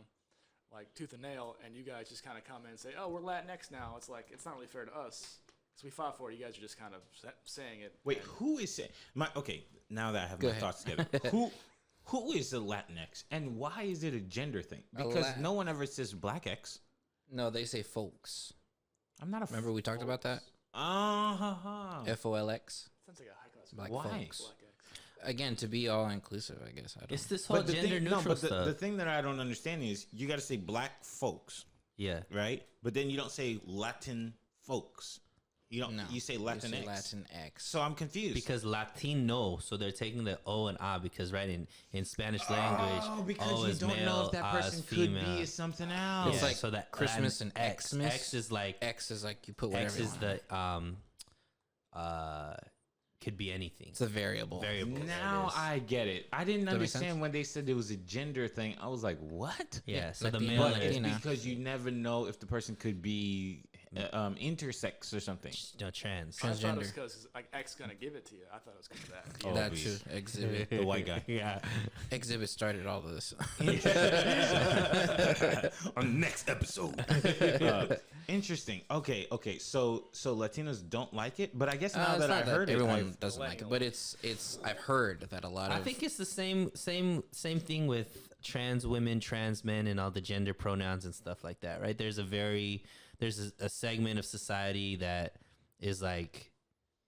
C: like tooth and nail, and you guys just kind of come in and say, oh, we're Latinx now. It's like it's not really fair to us because we fought for it. You guys are just kind of saying it.
A: wait,
C: and
A: who is it? Okay, now that I have
D: Go
A: my
D: ahead.
A: thoughts together, who is the Latinx, and why is it a gender thing?
D: A
A: Because
D: Lat-
A: no one ever says Black X.
D: No, they say folks.
A: I'm not a.
D: Remember we talked about that? FOLX.
C: sounds like a high class.
D: Black
A: Why?
D: folks.
C: Black X.
D: Again, to be all inclusive, I guess. I don't
B: It's this whole
A: But the
B: gender
A: thing,
B: neutral
A: but
B: stuff.
A: the thing that I don't understand is you got to say Black folks,
B: yeah.
A: right? But then you don't say Latin folks. You don't.
D: No,
A: You say
D: you
A: Latinx.
D: say Latinx.
A: So I'm confused.
B: Because Latino, so they're taking the O and A because in Spanish language,
A: Oh, because
B: O
A: you
B: is
A: don't
B: male,
A: know if that
B: A is
A: person could
B: female.
A: be something else.
D: It's
B: Yeah,
D: like
B: so that
D: Christmas
B: and
D: and
B: X.
D: Xmas.
B: X is like
D: X is like you put whatever
B: X
D: you
B: is
D: want.
B: the could be anything.
D: It's a variable.
B: Variable.
A: Now I get it. I didn't
D: Does that make sense?
A: understand when they said it was a gender thing. I was like, what?
B: Yeah. So the
D: Latino,
B: male
A: But
B: is
A: it's
D: Latina.
A: because you never know if the person could be intersex or something.
B: no trans.
C: I thought it was
D: Transgender.
C: because like X gonna give it to you. I thought it was because of that.
A: Oh,
D: That
A: please.
D: too. Exhibit.
A: The white guy.
B: Yeah.
D: Exhibit started all of this.
A: On next episode. Interesting. Okay. So Latinos don't like it, but I guess now
D: It's
A: that I
D: not
A: heard
D: everyone
A: it,
D: doesn't like it, but it's I've heard that a lot of
B: I think it's the same thing with trans women, trans men, and all the gender pronouns and stuff like that, right? There's a segment of society that is like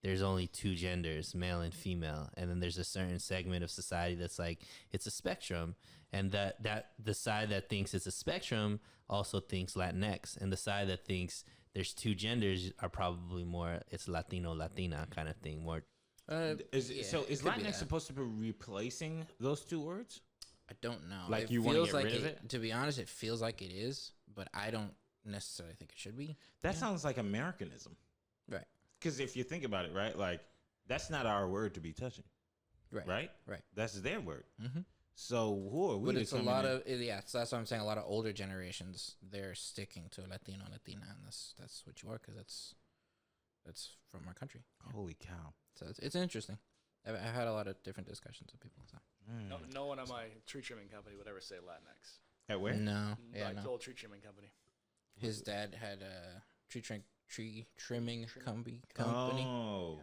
B: there's only two genders, male and female, and then there's a certain segment of society that's like it's a spectrum, and that the side that thinks it's a spectrum also thinks Latinx, and the side that thinks there's two genders are probably more it's Latino, Latina kind of thing, more.
A: is
D: yeah,
A: so is
D: it could be
A: Latinx
D: that.
A: supposed to be replacing those two words?
D: I don't know.
A: Like
D: It
A: you wanna
D: feels
A: get
D: like
A: rid of it?
D: To be honest, it feels like it is, but I don't necessarily think it should be.
A: That sounds like Americanism.
D: Right.
A: Because if you think about it, right, like that's not our word to be touching,
D: Right.
A: right?
D: Right.
A: That's their word.
D: Mhm.
A: So who are we?
D: But
A: to
D: it's a
A: come
D: lot
A: in
D: of yeah. So that's what I'm saying. A lot of older generations, they're sticking to Latino, Latina, and that's what you are, because that's from our country.
A: and- Holy cow!
D: So it's interesting. I've had a lot of different discussions with people. So.
C: No one at my tree trimming company would ever say Latinx.
A: At where?
D: No, yeah,
C: Like
D: no.
C: the old tree trimming company.
D: His dad had a tree trimming company.
A: Oh.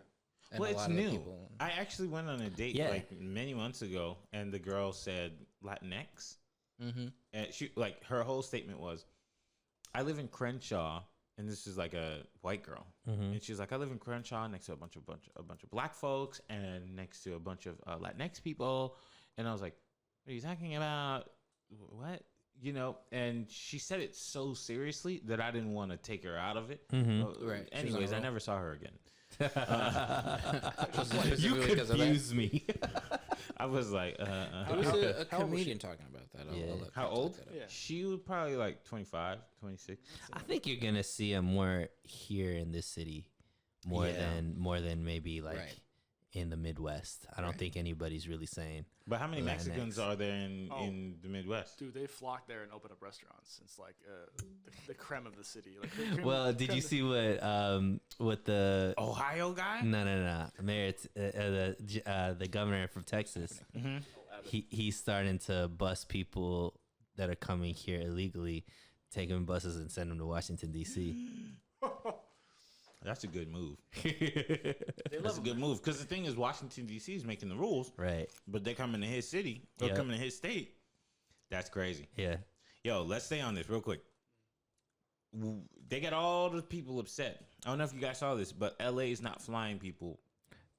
D: And
A: Well,
D: a
A: it's
D: lot of the
A: new.
D: people-
A: I actually went on a date
B: Yeah.
A: like many months ago, and the girl said Latinx,
D: Mhm.
A: and she like her whole statement was, "I live in Crenshaw," and this is like a white girl, and she's like, "I live in Crenshaw next to a bunch of black folks and next to a bunch of Latinx people," and I was like, "What are you talking about? What?" You know, and she said it so seriously that I didn't want to take her out of it.
D: Right. She was on a
A: Anyways, I
D: roll.
A: never saw her again.
B: You
D: Specifically because of that?
B: confuse me.
A: I was like,
D: It was a
C: How old was she?
D: comedian talking about that.
B: Yeah.
A: how old?
C: Yeah.
A: She was probably like 25, 26.
B: I think you're gonna see them more here in this city, more
A: Yeah.
B: than maybe like
D: Right.
B: in the Midwest. I don't
D: Right.
B: think anybody's really saying.
A: But how many
B: Latinx.
A: Mexicans are there in
C: Oh.
A: the Midwest?
C: Dude, they flock there and open up restaurants. It's like the creme of the city. Like, the creme-
B: Well, did you see what the
A: Ohio guy?
B: no Mayor the governor from Texas?
A: Mm-hmm.
B: He's starting to bus people that are coming here illegally, take them in buses and send them to Washington D.C.
A: That's a good move.
C: They
A: That's
C: love
A: a good move. Because the thing is, Washington, D.C. is making the rules,
B: Right?
A: but they're coming to his city or
B: Yep.
A: coming to his state. That's crazy.
B: Yeah.
A: Yo, let's stay on this real quick. They got all the people upset. I don't know if you guys saw this, but L.A. is not flying people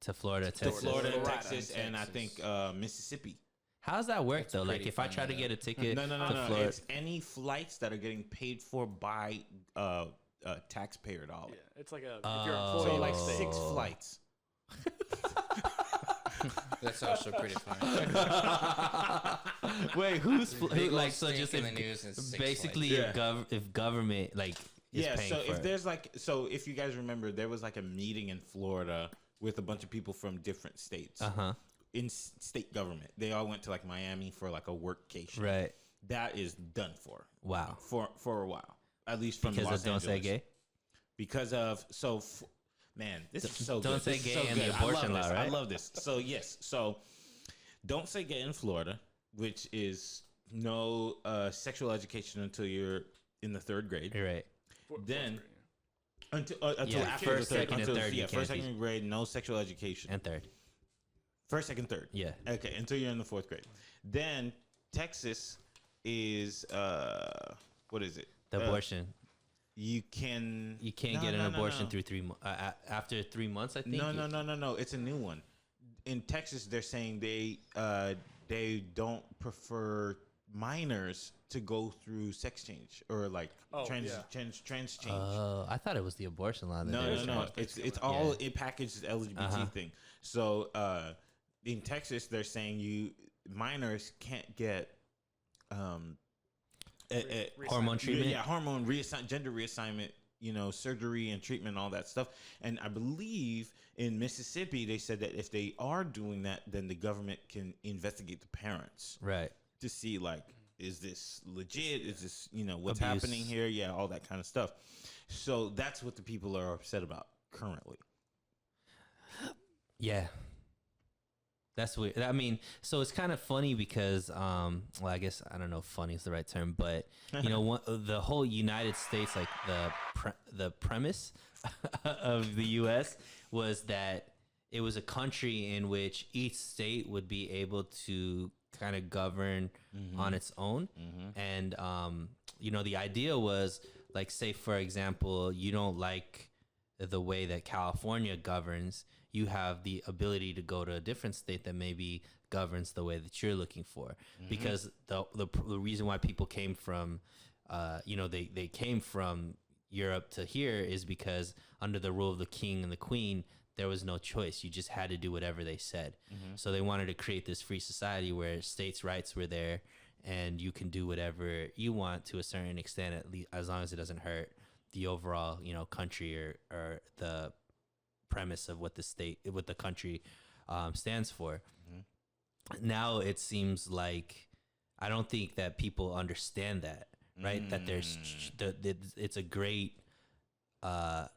B: To Florida,
A: to
B: Texas.
A: Florida, and
C: Colorado.
A: Texas, and I think Mississippi.
B: How does that work though? Like,
D: pretty
B: if I try to
D: funny,
B: get a ticket
A: No.
B: to Florida,
A: It's any flights that are getting paid for by taxpayer dollars.
C: Yeah, it's like if you're an employee.
A: So
B: Oh.
A: like
C: state.
A: 6 flights.
D: That's also pretty funny.
B: wait,
D: Big
B: like
D: old
B: so?
D: stink
B: Just
D: in
B: if,
D: the news and six
B: basically,
D: flights.
B: if government like is
A: Yeah,
B: paying
A: so
B: for
A: if
B: it.
A: there's like, so if you guys remember, there was like a meeting in Florida with a bunch of people from different states in state government. They all went to like Miami for like a workcation.
B: Right.
A: That is done for
B: Wow.
A: for a while, at least from
B: Because
A: Los
B: of Don't Say
A: Angeles.
B: Gay.
A: Because of man, this is so
B: Don't
A: good.
B: Say
A: This is
B: Gay
A: so
B: and the
A: good.
B: abortion
A: I love
B: law,
A: this.
B: right?
A: I love this. So yes, so Don't Say Gay in Florida, which is no sexual education until you're in the 3rd grade.
B: You're right.
A: Then until
B: Yeah,
A: after
B: first,
A: the third,
B: second, and
A: until,
B: third, you
A: yeah,
B: can't
A: first,
B: teach.
A: second grade, no sexual education.
B: And 3rd.
A: First, second, third.
B: Yeah.
A: Okay, until you're in the 4th grade. Then Texas is what is it?
B: The abortion.
A: You can
B: You can't
A: No,
B: get an
A: no, no,
B: abortion
A: no.
B: through 3 months. After 3 months, I think.
A: No. It's a new one. In Texas, they're saying they don't prefer minors to go through sex change or like
C: Oh,
A: trans
C: yeah.
A: change.
B: I thought it was the abortion law. That they were
A: No.
B: saying.
A: It's all it packaged the LGBT thing. So in Texas, they're saying minors can't get
B: Hormone treatment.
A: Yeah, hormone gender reassignment, surgery and treatment, all that stuff. And I believe in Mississippi, they said that if they are doing that, then the government can investigate the parents
B: Right.
A: to see like, is this legit? Is this, what's
B: Abuse.
A: happening here? Yeah, all that kind of stuff. So that's what the people are upset about currently.
B: Yeah. That's weird. I mean, so it's kind of funny because, well, I guess I don't know if funny is the right term, but the whole United States, like the premise of the U.S. was that it was a country in which each state would be able to kind of govern on its own, and the idea was like, say for example, you don't like the way that California governs, you have the ability to go to a different state that maybe governs the way that you're looking for. Because the reason why people came from, they came from Europe to here is because under the rule of the king and the queen, there was no choice. You just had to do whatever they said. So they wanted to create this free society where states' rights were there and you can do whatever you want to a certain extent, at least as long as it doesn't hurt the overall, country or the premise of what the country stands for. now it seems like I don't think that people understand that, right? That there's it's a great I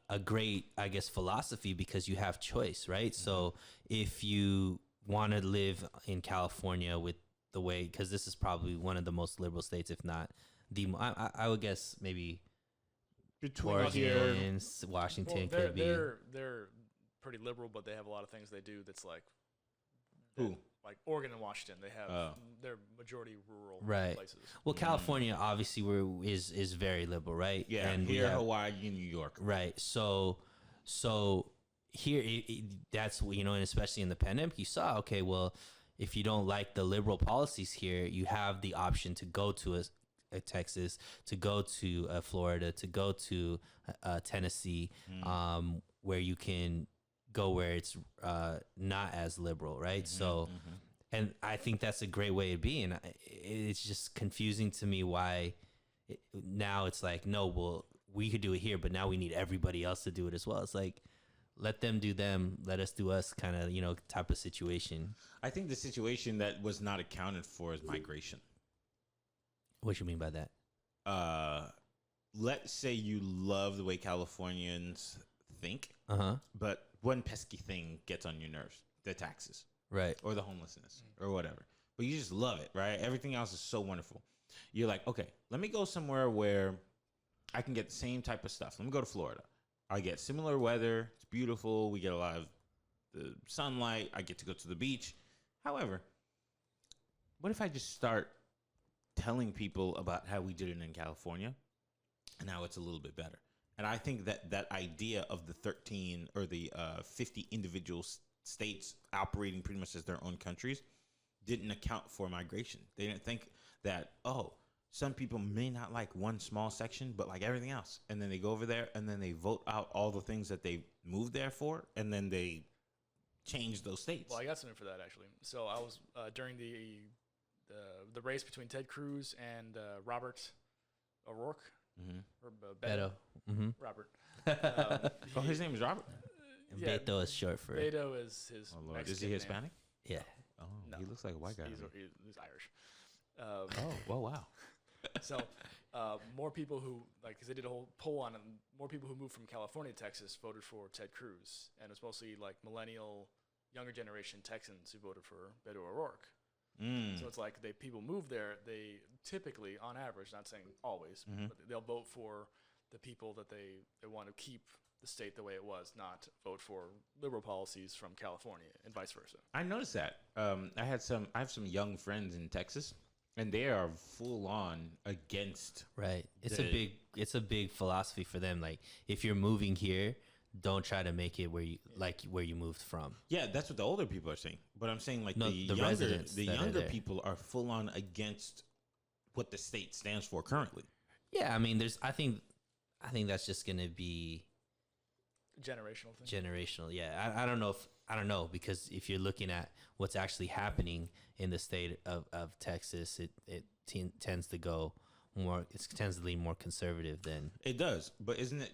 B: guess philosophy because you have choice, right? So if you want to live in California with the way, because this is probably one of the most liberal states, if not the I would guess maybe
C: Between us here,
B: Oregon, Washington
C: well,
B: could be.
C: they're pretty liberal, but they have a lot of things they do that's like
A: Who?
C: like Oregon and Washington. They have
A: Oh.
C: they're majority rural
B: Right.
C: places.
B: Well, California obviously is very liberal, right?
A: Yeah,
B: and we
A: here,
B: have-
A: Hawaii, New York.
B: Right. So here, that's, you know, and especially in the pandemic, you saw, okay, well, if you don't like the liberal policies here, you have the option to go to a Texas, to go to Florida, to go to Tennessee, where you can go where it's not as liberal, right? So, and I think that's a great way to be. And it's just confusing to me why now it's like, no, well, we could do it here, but now we need everybody else to do it as well. It's like, let them do them, let us do us, kind of, you know, type of situation.
A: I think the situation that was not accounted for is migration.
B: What you mean by that?
A: Let's say you love the way Californians think, but one pesky thing gets on your nerves: the taxes,
B: Right.
A: or the homelessness, or whatever. But you just love it, right? Everything else is so wonderful. You're like, okay, let me go somewhere where I can get the same type of stuff. Let me go to Florida. I get similar weather. It's beautiful. We get a lot of the sunlight. I get to go to the beach. However, what if I just start telling people about how we did it in California and how it's a little bit better? And I think that idea of the 13 or the 50 individual states operating pretty much as their own countries didn't account for migration. They didn't think that, oh, some people may not like one small section, but like everything else. And then they go over there and then they vote out all the things that they moved there for. And then they change those states.
C: Well, I got something for that actually. So I was during the race between Ted Cruz and Robert O'Rourke or Beto.
B: Beto.
C: Robert.
A: Oh, his name is Robert.
B: And
C: Yeah,
B: Beto is short for
C: Beto is his.
A: Oh, Lord. Is
C: Mexican
A: he
C: name.
A: Hispanic?
B: yeah.
A: Oh,
C: No.
A: he looks like a white guy. to me.
C: He's Irish.
A: Oh, well, wow.
C: So more people who because they did a whole poll on it, more people who moved from California to Texas voted for Ted Cruz, and it was mostly like millennial, younger generation Texans who voted for Beto O'Rourke. So it's like people move there. They typically, on average, not saying always, but they'll vote for the people that they want to keep the state the way it was, not vote for liberal policies from California, and vice versa.
A: I noticed that. I have some young friends in Texas, and they are full on against.
B: Right. It's
A: The-
B: a big philosophy for them. Like, if you're moving here, don't try to make it where you moved from.
A: Yeah, that's what the older people are saying. But I'm saying like
B: No,
A: the
B: the
A: younger,
B: residents
A: the
B: that are
A: younger
B: there.
A: people are full on against what the state stands for currently.
B: Yeah, I mean, I think that's just gonna be
C: Generational thing.
B: generational. Yeah, I don't know because if you're looking at what's actually happening in the state of Texas, it tends to go more. It tends to lean more conservative than.
A: It does, but isn't it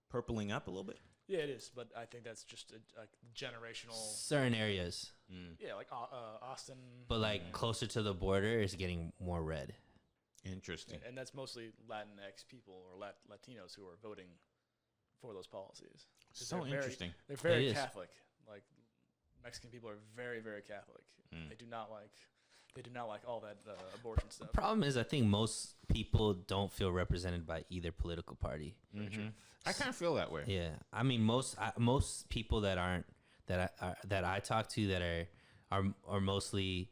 A: purpling up a little bit?
C: Yeah, it is, but I think that's just a generational.
B: Certain areas,
C: Yeah, like Austin.
B: but like closer to the border is getting more red.
A: Interesting.
C: And that's mostly Latinx people or Latinos who are voting for those policies. 'Cause
A: So
C: they're very-
A: interesting.
C: They're very
B: is.
C: Catholic. Like Mexican people are very, very Catholic. They do not like all that abortion stuff.
B: Problem is, I think most people don't feel represented by either political party.
A: I kind of feel that way.
B: Yeah, I mean most people that I talk to that are mostly,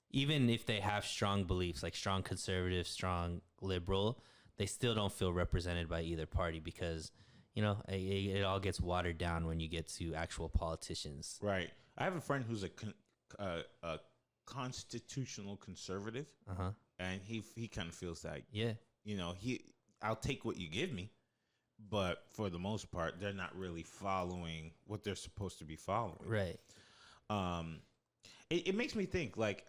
B: even if they have strong beliefs like strong conservative, strong liberal, they still don't feel represented by either party because it all gets watered down when you get to actual politicians.
A: Right. I have a friend who's a constitutional conservative, and he kind of feels like,
B: Yeah,
A: I'll take what you give me, but for the most part, they're not really following what they're supposed to be following.
B: right.
A: It makes me think like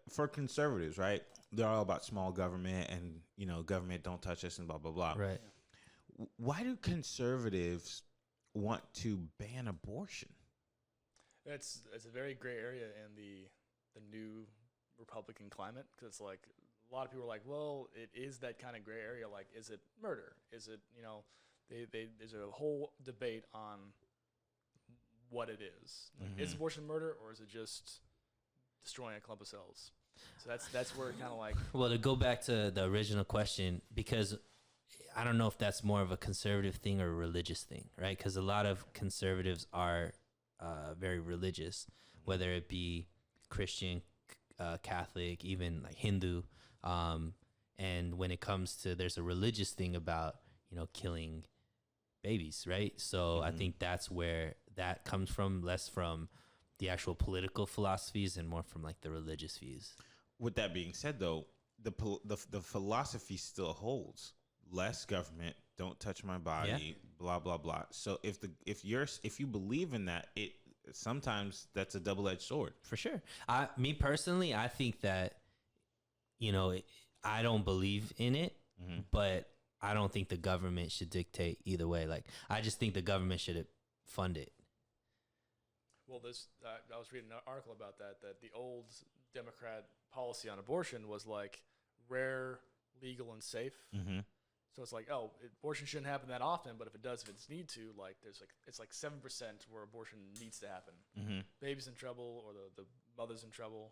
A: for conservatives, right? They're all about small government and government don't touch us and blah blah blah.
B: Right.
A: Why do conservatives want to ban abortion?
C: It's a very gray area in the new Republican climate, because it's like a lot of people are like, well, it is that kind of gray area. Like, is it murder? Is it, there's a whole debate on what it is. Like, is abortion murder, or is it just destroying a clump of cells? So that's where kind of like.
B: Well, to go back to the original question, because I don't know if that's more of a conservative thing or a religious thing, right? Because a lot of conservatives are very religious, whether it be Christian, Catholic, even like Hindu. And when it comes to, there's a religious thing about, killing babies, right? So I think that's where that comes from, less from the actual political philosophies and more from like the religious views.
A: With that being said, though, the philosophy still holds. Less government, don't touch my body, blah blah blah. So if you believe in that, it sometimes that's a double-edged sword.
B: For sure. Me personally, I think that, I don't believe in it, but I don't think the government should dictate either way. Like, I just think the government should fund it.
C: Well, I was reading an article about that the old Democrat policy on abortion was like rare, legal, and safe. So it's like, abortion shouldn't happen that often, but if it does, if it's need to, like it's like 7% where abortion needs to happen. Baby's in trouble, or the mother's in trouble,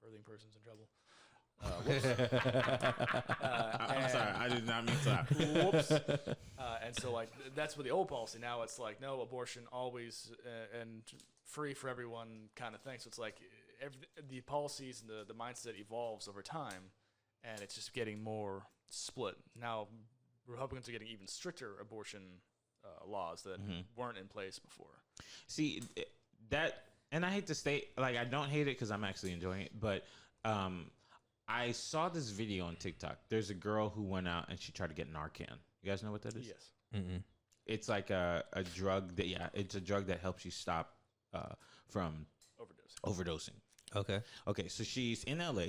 C: birthing person's in trouble.
A: I'm sorry, I did not mean to.
C: Whoops. And so like that's what the old policy. Now it's like no, abortion always and free for everyone kind of thing. So it's like the policies and the mindset evolves over time, and it's just getting more split. Now Republicans are getting even stricter abortion laws that weren't in place before.
A: See that, and I hate to state, like, I don't hate it because I'm actually enjoying it, but I saw this video on TikTok. There's a girl who went out and she tried to get Narcan. You guys know what that is?
C: Yes.
A: It's like a drug that, it's a drug that helps you stop from overdosing. Okay, so she's in LA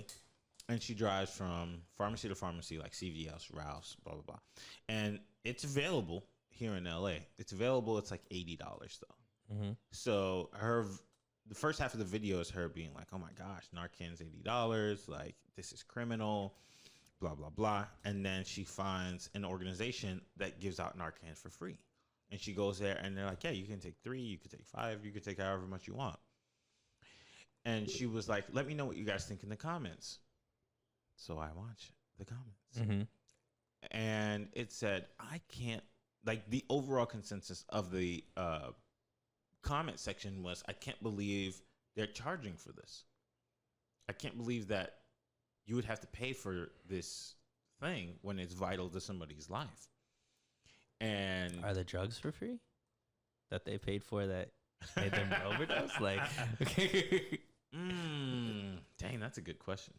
A: and she drives from pharmacy to pharmacy, like CVS, Rouse, blah, blah, blah. And it's available here in LA. It's available. It's like $80 though. So the first half of the video is her being like, oh my gosh, Narcan's $80. Like, this is criminal, blah, blah, blah. And then she finds an organization that gives out Narcan for free. And she goes there and they're like, yeah, you can take 3, you can take 5, you can take however much you want. And she was like, let me know what you guys think in the comments. So I watched the comments. And it said, I can't, like, the overall consensus of the comment section was, I can't believe they're charging for this. I can't believe that you would have to pay for this thing when it's vital to somebody's life. And
B: are the drugs for free that they paid for that made them overdose? Like,
A: dang, that's a good question.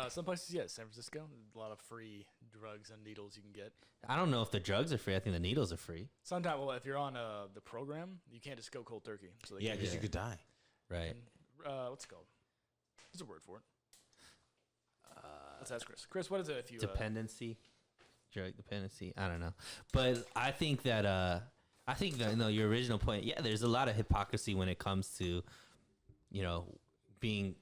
C: Some places, yes. San Francisco, a lot of free drugs and needles you can get.
B: I don't know if the drugs are free. I think the needles are free.
C: Sometimes, well, if you're on the program, you can't just go cold turkey. So
A: because you could die.
B: Right.
C: And, what's it called? There's a word for it. Let's ask Chris. Chris, what is it if you...
B: Dependency. Drug dependency. I don't know. But I think that, your original point, there's a lot of hypocrisy when it comes to, being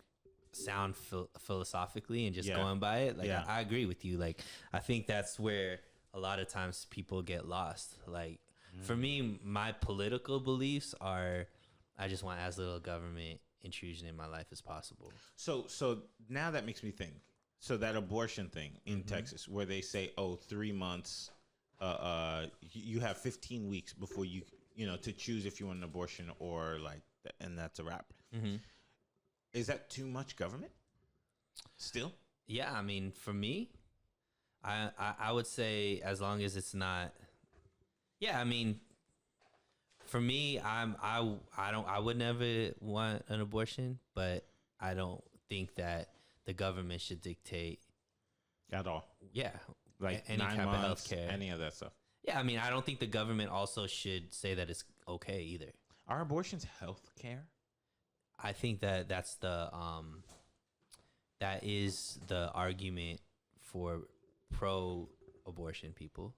B: sound philosophically and just going by it. Like, I agree with you. Like, I think that's where a lot of times people get lost. Like, for me, my political beliefs are, I just want as little government intrusion in my life as possible.
A: So now that makes me think. So that abortion thing in Texas, where they say, 3 months, you have 15 weeks before you to choose if you want an abortion or like, and that's a wrap. Is that too much government? Still?
B: Yeah, I mean, for me, I would say as long as it's not. Yeah, I mean, for me, I would never want an abortion, but I don't think that the government should dictate
A: at all.
B: Yeah,
A: like
B: any
A: 9
B: type
A: months,
B: of healthcare,
A: any of that stuff.
B: Yeah, I mean, I don't think the government also should say that it's okay either.
A: Are abortions health care?
B: I think that's that is the argument for pro-abortion people.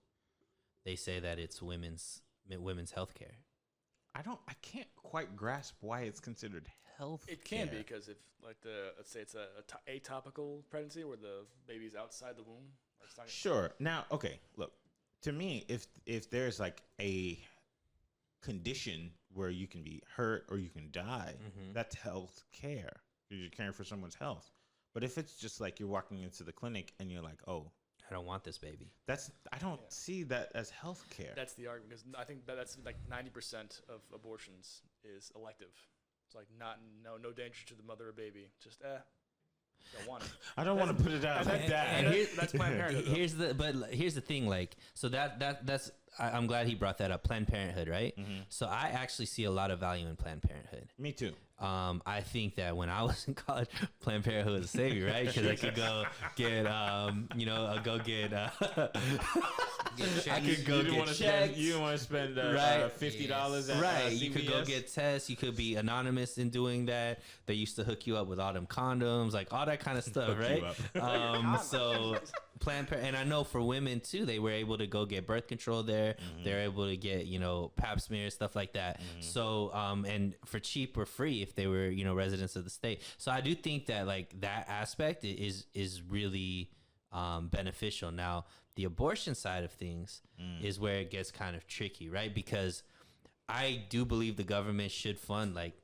B: They say that it's women's health care.
A: I can't quite grasp why it's considered health.
C: It can be because if like let's say it's a atopical pregnancy where the baby's outside the womb. Like it's not
A: Sure. Now, okay, look. To me, if there's like a condition where you can be hurt or you can die, that's health care. You're caring for someone's health. But if it's just like you're walking into the clinic and you're like, oh,
B: I don't want this baby.
A: I don't see that as health care.
C: That's the argument because I think that's like 90% of abortions is elective. It's like no danger to the mother or baby. Just don't want it.
A: I don't want to put it out like that.
C: And that's Planned Parenthood.
B: Here's the thing, like, so that's I'm glad he brought that up. Planned Parenthood, right? So I actually see a lot of value in Planned Parenthood.
A: Me too.
B: I think that when I was in college, Planned Parenthood was a savior, right? Because I could go get, I could go get checks.
A: You didn't want to spend
B: Right.
A: $50 at
B: Right,
A: CVS.
B: you could go get tests. You could be anonymous in doing that. They used to hook you up with all them condoms, like all that kind of stuff, right? So Planned Parenthood, and I know for women too, they were able to go get birth control there. They're able to get Pap smears, stuff like that. So and for cheap or free if they were residents of the state. So I do think that like that aspect is really beneficial. Now the abortion side of things is where it gets kind of tricky, right? Because I do believe the government should fund like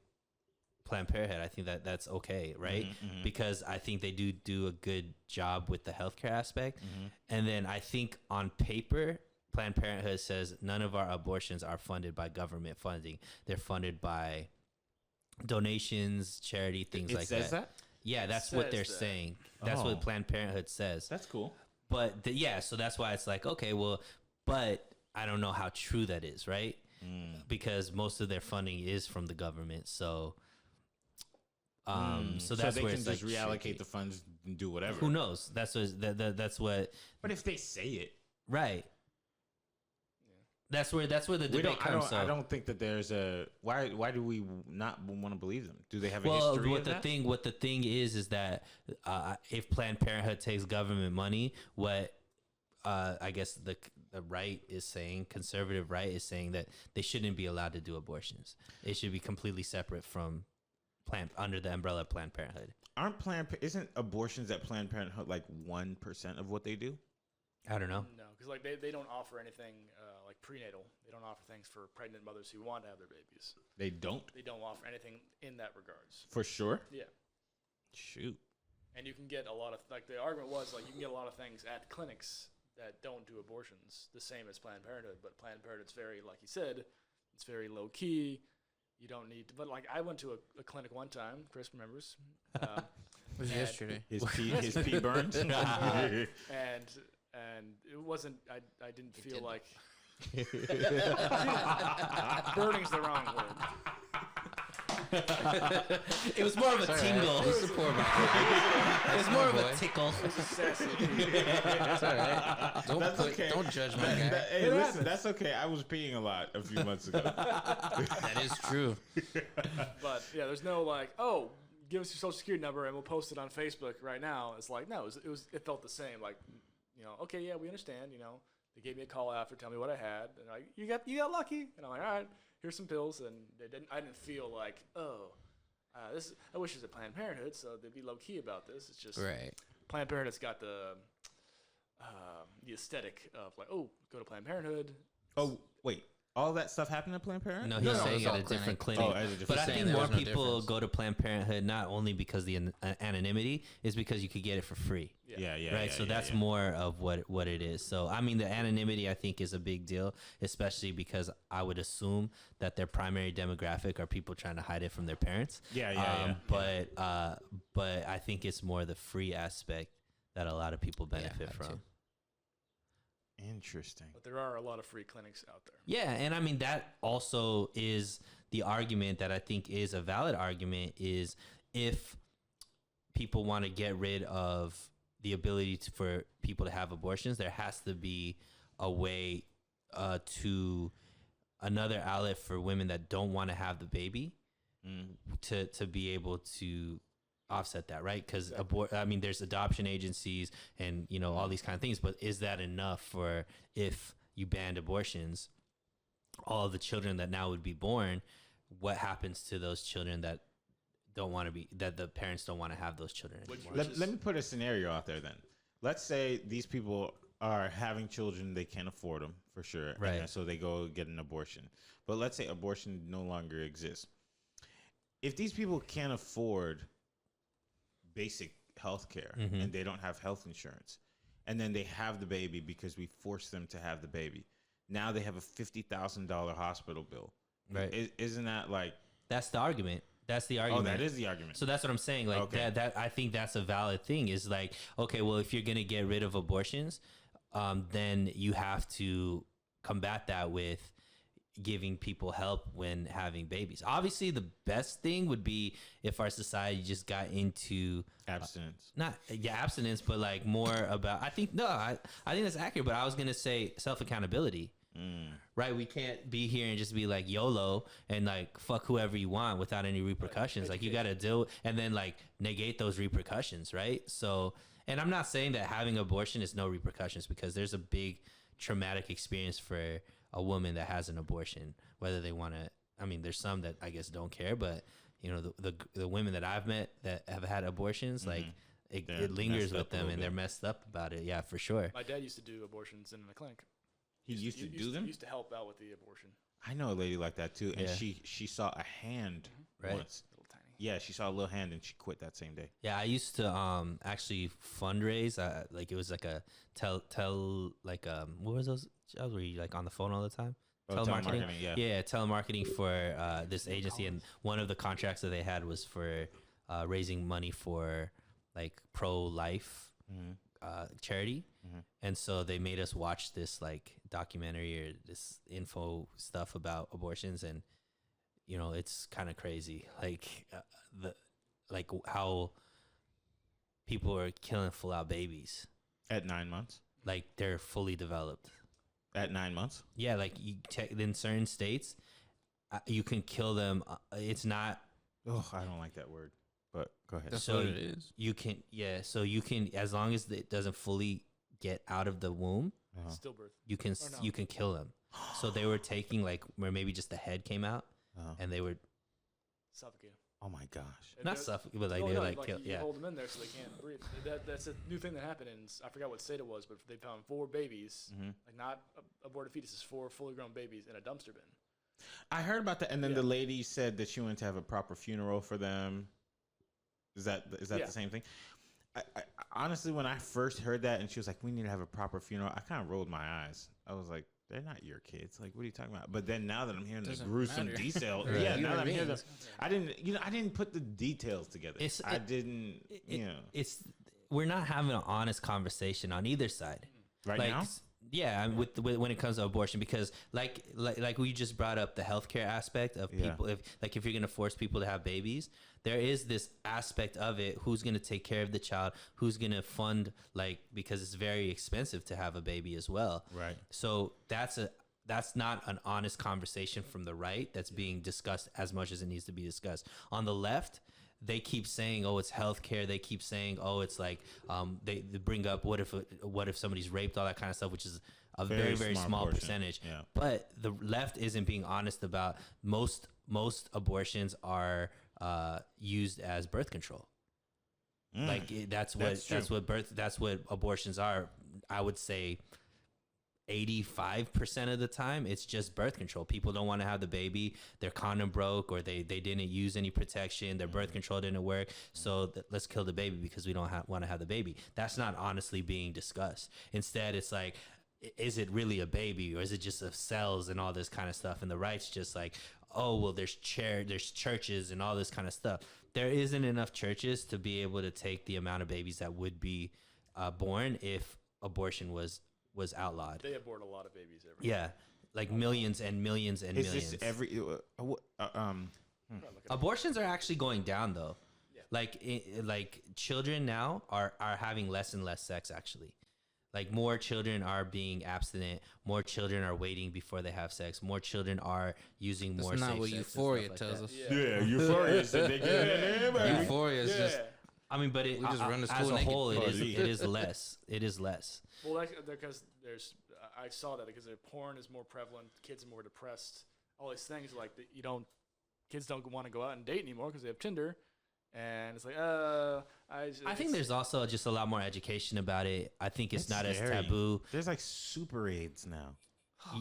B: Planned Parenthood. I think that that's okay, right? Because I think they do a good job with the healthcare aspect. And then I think on paper, Planned Parenthood says none of our abortions are funded by government funding. They're funded by donations, charity, things like that.
A: It says that?
B: Yeah, that's what they're saying. That's what Planned Parenthood says.
A: That's cool.
B: But so that's why it's like, okay, well, but I don't know how true that is, right? Because most of their funding is from the government. So so that's
A: they
B: where
A: can
B: it's
A: just
B: like
A: reallocate
B: tricky.
A: the funds and do whatever.
B: Who knows? That's what.
A: But if they say it,
B: Right. That's where the debate comes.
A: I don't think that there's a why do we not want to believe them? Do they have a
B: Well,
A: history
B: what
A: of
B: the
A: that?
B: thing is that if Planned Parenthood takes government money, what I guess the right is saying, conservative right is saying that they shouldn't be allowed to do abortions. It should be completely separate from under the umbrella of Planned Parenthood.
A: Isn't abortions at Planned Parenthood like 1% of what they do?
B: I don't know.
C: No, because like they don't offer anything like prenatal. They don't offer things for pregnant mothers who want to have their babies.
A: They don't?
C: They don't offer anything in that regards.
A: For sure?
C: Yeah.
A: Shoot.
C: And you can get a lot of like the argument was like you can get a lot of things at clinics that don't do abortions the same as Planned Parenthood, but Planned Parenthood's very, like you said, it's very low key. You don't need to, but like I went to a clinic one time. Chris remembers.
D: It was yesterday.
A: His pee burned?
C: and it wasn't. I didn't feel like burning's the wrong word.
B: It was more of a tingle.
D: It's the poor man.
B: It was more of a tickle.
C: It was a sassy.
D: It's all right. Don't judge my guy.
A: Hey, listen, that's okay. I was peeing a lot a few months ago.
D: That is true.
C: But yeah, there's no like, oh, give us your social security number and we'll post it on Facebook right now. It's like no, it felt the same. Like, okay, yeah, we understand. They gave me a call after, tell me what I had, and like, you got lucky, and I'm like, all right, here's some pills, and I didn't feel like, I wish it was a Planned Parenthood, so they'd be low key about this. It's just
D: Right.
C: Planned Parenthood's got the aesthetic of like, oh, go to Planned Parenthood.
A: Oh, wait. All that stuff happened at Planned Parenthood?
B: No, he's saying
D: it's
B: at
D: all
B: a different
D: clinic.
B: clinic.
A: Oh, at a different
B: But I
D: clinic.
B: think
D: There
B: more
D: was no
B: people
D: difference.
B: go to Planned Parenthood not only because the anonymity, is because you could get it for free.
A: Yeah.
B: Right, so that's more of what it is. So I mean, the anonymity I think is a big deal, especially because I would assume that their primary demographic are people trying to hide it from their parents.
A: Yeah.
B: But I think it's more the free aspect that a lot of people benefit
D: that
B: from.
D: too.
A: Interesting.
C: But there are a lot of free clinics out there.
B: Yeah, and I mean that also is the argument that I think is a valid argument is if people want to get rid of the ability for people to have abortions, there has to be a way to another outlet for women that don't want to have the baby to be able to offset that, right? Because there's adoption agencies and all these kind of things, but is that enough for if you banned abortions? all the children that now would be born, what happens to those children that don't want to be, that the parents don't want to have those children anymore?
A: Let me put a scenario out there then. Let's say these people are having children, they can't afford them for sure.
B: Right.
A: And so they go get an abortion. But let's say abortion no longer exists. If these people can't afford basic health care and they don't have health insurance, and then they have the baby because we forced them to have the baby, now they have a $50,000 hospital bill.
B: Right.
A: Isn't that like...
B: That's the argument. That's the argument.
A: Oh, that is the argument.
B: So that's what I'm saying. Like
A: Okay.
B: that I think that's a valid thing, is like, okay, well, if you're going to get rid of abortions, then you have to combat that with giving people help when having babies. Obviously, the best thing would be if our society just got into
A: abstinence.
B: Abstinence, but like more about, I think that's accurate, but I was going to say self-accountability. Right, we can't be here and just be like YOLO and like fuck whoever you want without any repercussions. Like you got to deal and then like negate those repercussions, right? So, and I'm not saying that having abortion is no repercussions, because there's a big traumatic experience for a woman that has an abortion, whether they want to. I mean, there's some that I guess don't care, but you know, the women that I've met that have had abortions, like it lingers with them and they're messed up about it. Yeah, for sure.
C: My dad used to do abortions in the clinic.
A: He used to do them?
C: He used to help out with the abortion.
A: I know a lady like that too, and
B: Yeah.
A: she saw a hand
B: Right.
A: once.
C: Little tiny.
A: Yeah, she saw a little hand and she quit that same day.
B: Yeah, I used to actually fundraise. Like it was like a what was those jobs where you like on the phone all the time?
A: Telemarketing, yeah.
B: Telemarketing for this agency, and one of the contracts that they had was for raising money for like pro-life charity. And so they made us watch this like documentary or this info stuff about abortions, and you know, it's kind of crazy, like how people are killing full out babies
A: At 9 months?
B: like they're fully developed.
A: At 9 months?
B: Yeah, like in certain states you can kill them. It's not.
A: Oh, I don't like that word. But go ahead.
D: That's
B: So
D: what it is.
B: You can, so you can, as long as it doesn't fully get out of the womb,
C: Stillbirth.
B: you can
C: Or no.
B: you can kill them. So they were taking like where maybe just the head came out, and they were
C: Suffocate.
A: Oh my gosh.
B: not suffocate, but like they were like kill,
C: you
B: yeah.
C: hold them in there so they can't breathe. That's a new thing that happened in, I forgot what state it was, but they found 4 babies, like not aborted fetuses, 4 fully grown babies in a dumpster bin.
A: I heard about that, and then the lady said that she wanted to have a proper funeral for them. Is that the same thing? I honestly, when I first heard that, and she was like, "We need to have a proper funeral," I kind of rolled my eyes. I was like, "They're not your kids. Like, what are you talking about?" But then now that I'm hearing the gruesome detail,
D: Right.
A: yeah, now that I'm
D: Human
A: hearing
D: beings.
A: I didn't put the details together.
B: It's we're not having an honest conversation on either side
A: Right now?
B: Yeah, with when it comes to abortion, because like we just brought up the healthcare aspect of people. If you're gonna force people to have babies, there is this aspect of it. Who's gonna take care of the child? Who's gonna fund, because it's very expensive to have a baby as well.
A: Right.
B: So that's not an honest conversation from the right that's being discussed as much as it needs to be discussed. On the left, they keep saying, "Oh, it's healthcare." They keep saying, "Oh, it's like they bring up what if somebody's raped," all that kind of stuff, which is a very very small percentage.
A: Yeah.
B: But the left isn't being honest about most abortions are used as birth control. That's what abortions are. I would say 85% of the time it's just birth control. People don't want to have the baby, their condom broke, or they didn't use any protection, their birth control didn't work, so let's kill the baby because we don't want to have the baby. That's not honestly being discussed. Instead, it's like, is it really a baby, or is it just of cells and all this kind of stuff? And the right's just like, oh well, there's churches and all this kind of stuff. There isn't enough churches to be able to take the amount of babies that would be born if abortion was outlawed.
C: They abort a lot of babies every year.
B: Yeah, like millions and millions and
A: Is
B: millions.
A: this every?
B: Abortions are actually going down though.
C: Yeah.
B: Like children now are having less and less sex actually. Like more children are being abstinent. More children are waiting before they have sex. More children are using more.
D: That's not
B: safe
D: what
B: sex and
D: Euphoria
B: stuff
D: tells
B: like
D: us.
A: Yeah, Euphoria said they get it.
D: Euphoria is just
B: I mean, but it,
D: We just run to
B: as
D: school
B: a
D: naked.
B: whole, it
A: Oh,
B: is less. It is less.
C: Well, because there's, I saw that because porn is more prevalent. Kids are more depressed. All these things like that kids don't want to go out and date anymore because they have Tinder. And it's like,
B: I think there's also just a lot more education about it. I think it's not as taboo.
A: There's like super AIDS now.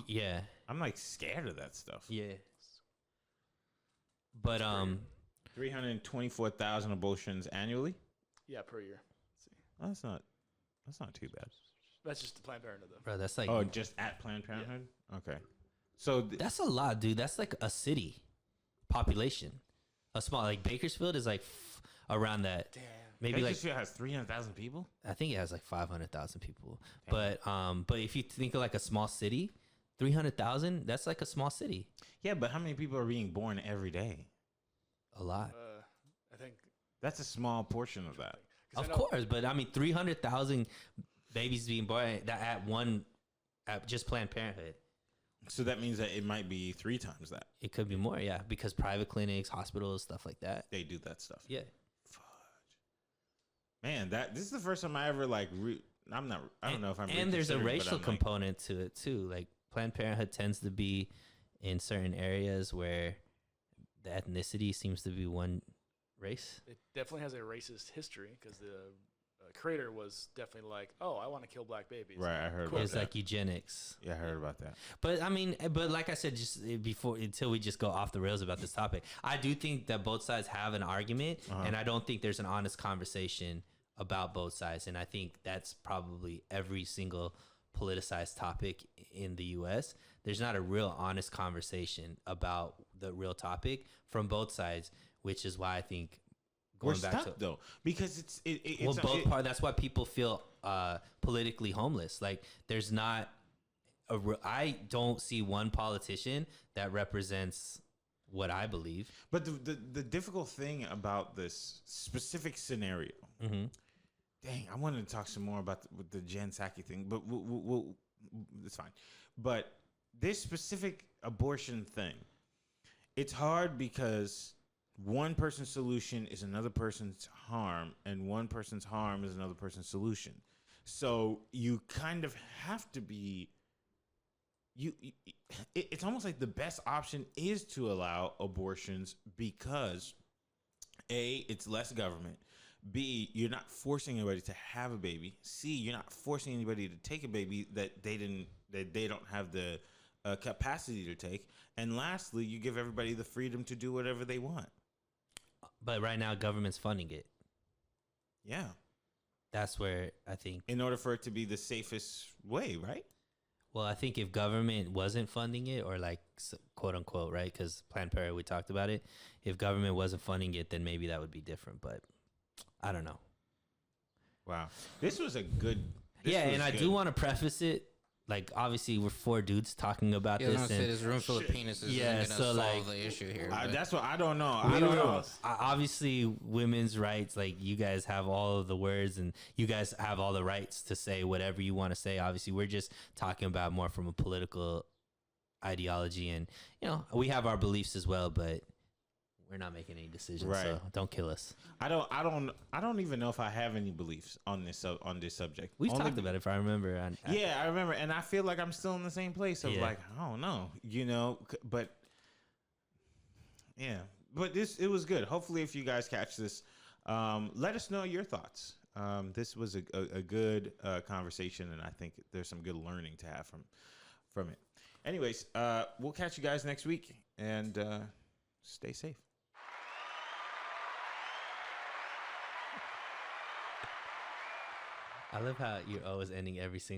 B: Yeah.
A: I'm like scared of that stuff.
B: Yeah. But
A: 324,000 abortions annually.
C: Yeah, per year.
A: Let's see. That's not too bad.
C: That's just the Planned Parenthood, though.
B: Bro, that's like
A: just at Planned Parenthood. Yeah. Okay. So
B: that's a lot, dude. That's like a city population. A small like Bakersfield is like around that.
C: Damn.
B: Maybe
A: Bakersfield has 300,000 people.
B: I think it has like 500,000 people.
A: Damn.
B: But if you think of like a small city, 300,000, that's like a small city.
A: Yeah, but how many people are being born every day?
B: A lot.
C: I think
A: that's a small portion of that.
B: Of course, but I mean 300,000 babies being born at just Planned Parenthood.
A: So that means that it might be 3 times that.
B: It could be more, yeah, because private clinics, hospitals, stuff like that.
A: They do that stuff.
B: Yeah.
A: Fudge. Man, this is the first time I ever like. I don't know if I'm.
B: And there's a racial component to it too. Like Planned Parenthood tends to be in certain areas where the ethnicity seems to be one race.
C: It definitely has a racist history because the creator was definitely like, "Oh, I want to kill black babies."
A: Right, I heard about
B: It's
A: that.
B: like eugenics.
A: Yeah, I heard about that.
B: But I mean, like I said, just until we just go off the rails about this topic, I do think that both sides have an argument, and I don't think there's an honest conversation about both sides. And I think that's probably every single politicized topic in the U.S. There's not a real honest conversation about the real topic from both sides, which is why I think
A: we're stuck though, because it's
B: both parts. That's why people feel politically homeless. Like there's not I don't see one politician that represents what I believe.
A: But the difficult thing about this specific scenario, dang, I wanted to talk some more about the Jen Psaki thing, but we'll it's fine. But this specific abortion thing, it's hard because one person's solution is another person's harm, and one person's harm is another person's solution. So you kind of have to be. It's almost like the best option is to allow abortions because A, it's less government. B, you're not forcing anybody to have a baby. C, you're not forcing anybody to take a baby that they don't have the capacity to take. And lastly, you give everybody the freedom to do whatever they want.
B: But right now, government's funding it.
A: Yeah.
B: That's where I think...
A: In order for it to be the safest way, right?
B: Well, I think if government wasn't funding it, or like, quote unquote, right? Because Planned Parenthood, we talked about it. If government wasn't funding it, then maybe that would be different. But I don't know.
A: Wow. This was a good...
B: I do want to preface it. Like, obviously, we're 4 dudes talking about this.
D: And this room full of penises isn't going to solve the issue here.
A: That's what I don't know. I don't know.
B: Obviously, women's rights, like, you guys have all of the words and you guys have all the rights to say whatever you want to say. Obviously, we're just talking about more from a political ideology. And, you know, we have our beliefs as well, but we're not making any decisions. Right. So don't kill us.
A: I don't even know if I have any beliefs on this subject.
B: We've talked about it, if I remember.
A: I remember, and I feel like I'm still in the same place of like, I don't know, you know, but yeah, but it was good. Hopefully, if you guys catch this, let us know your thoughts. This was a good conversation, and I think there's some good learning to have from it. Anyways, we'll catch you guys next week, and stay safe.
B: I love how you're always ending every single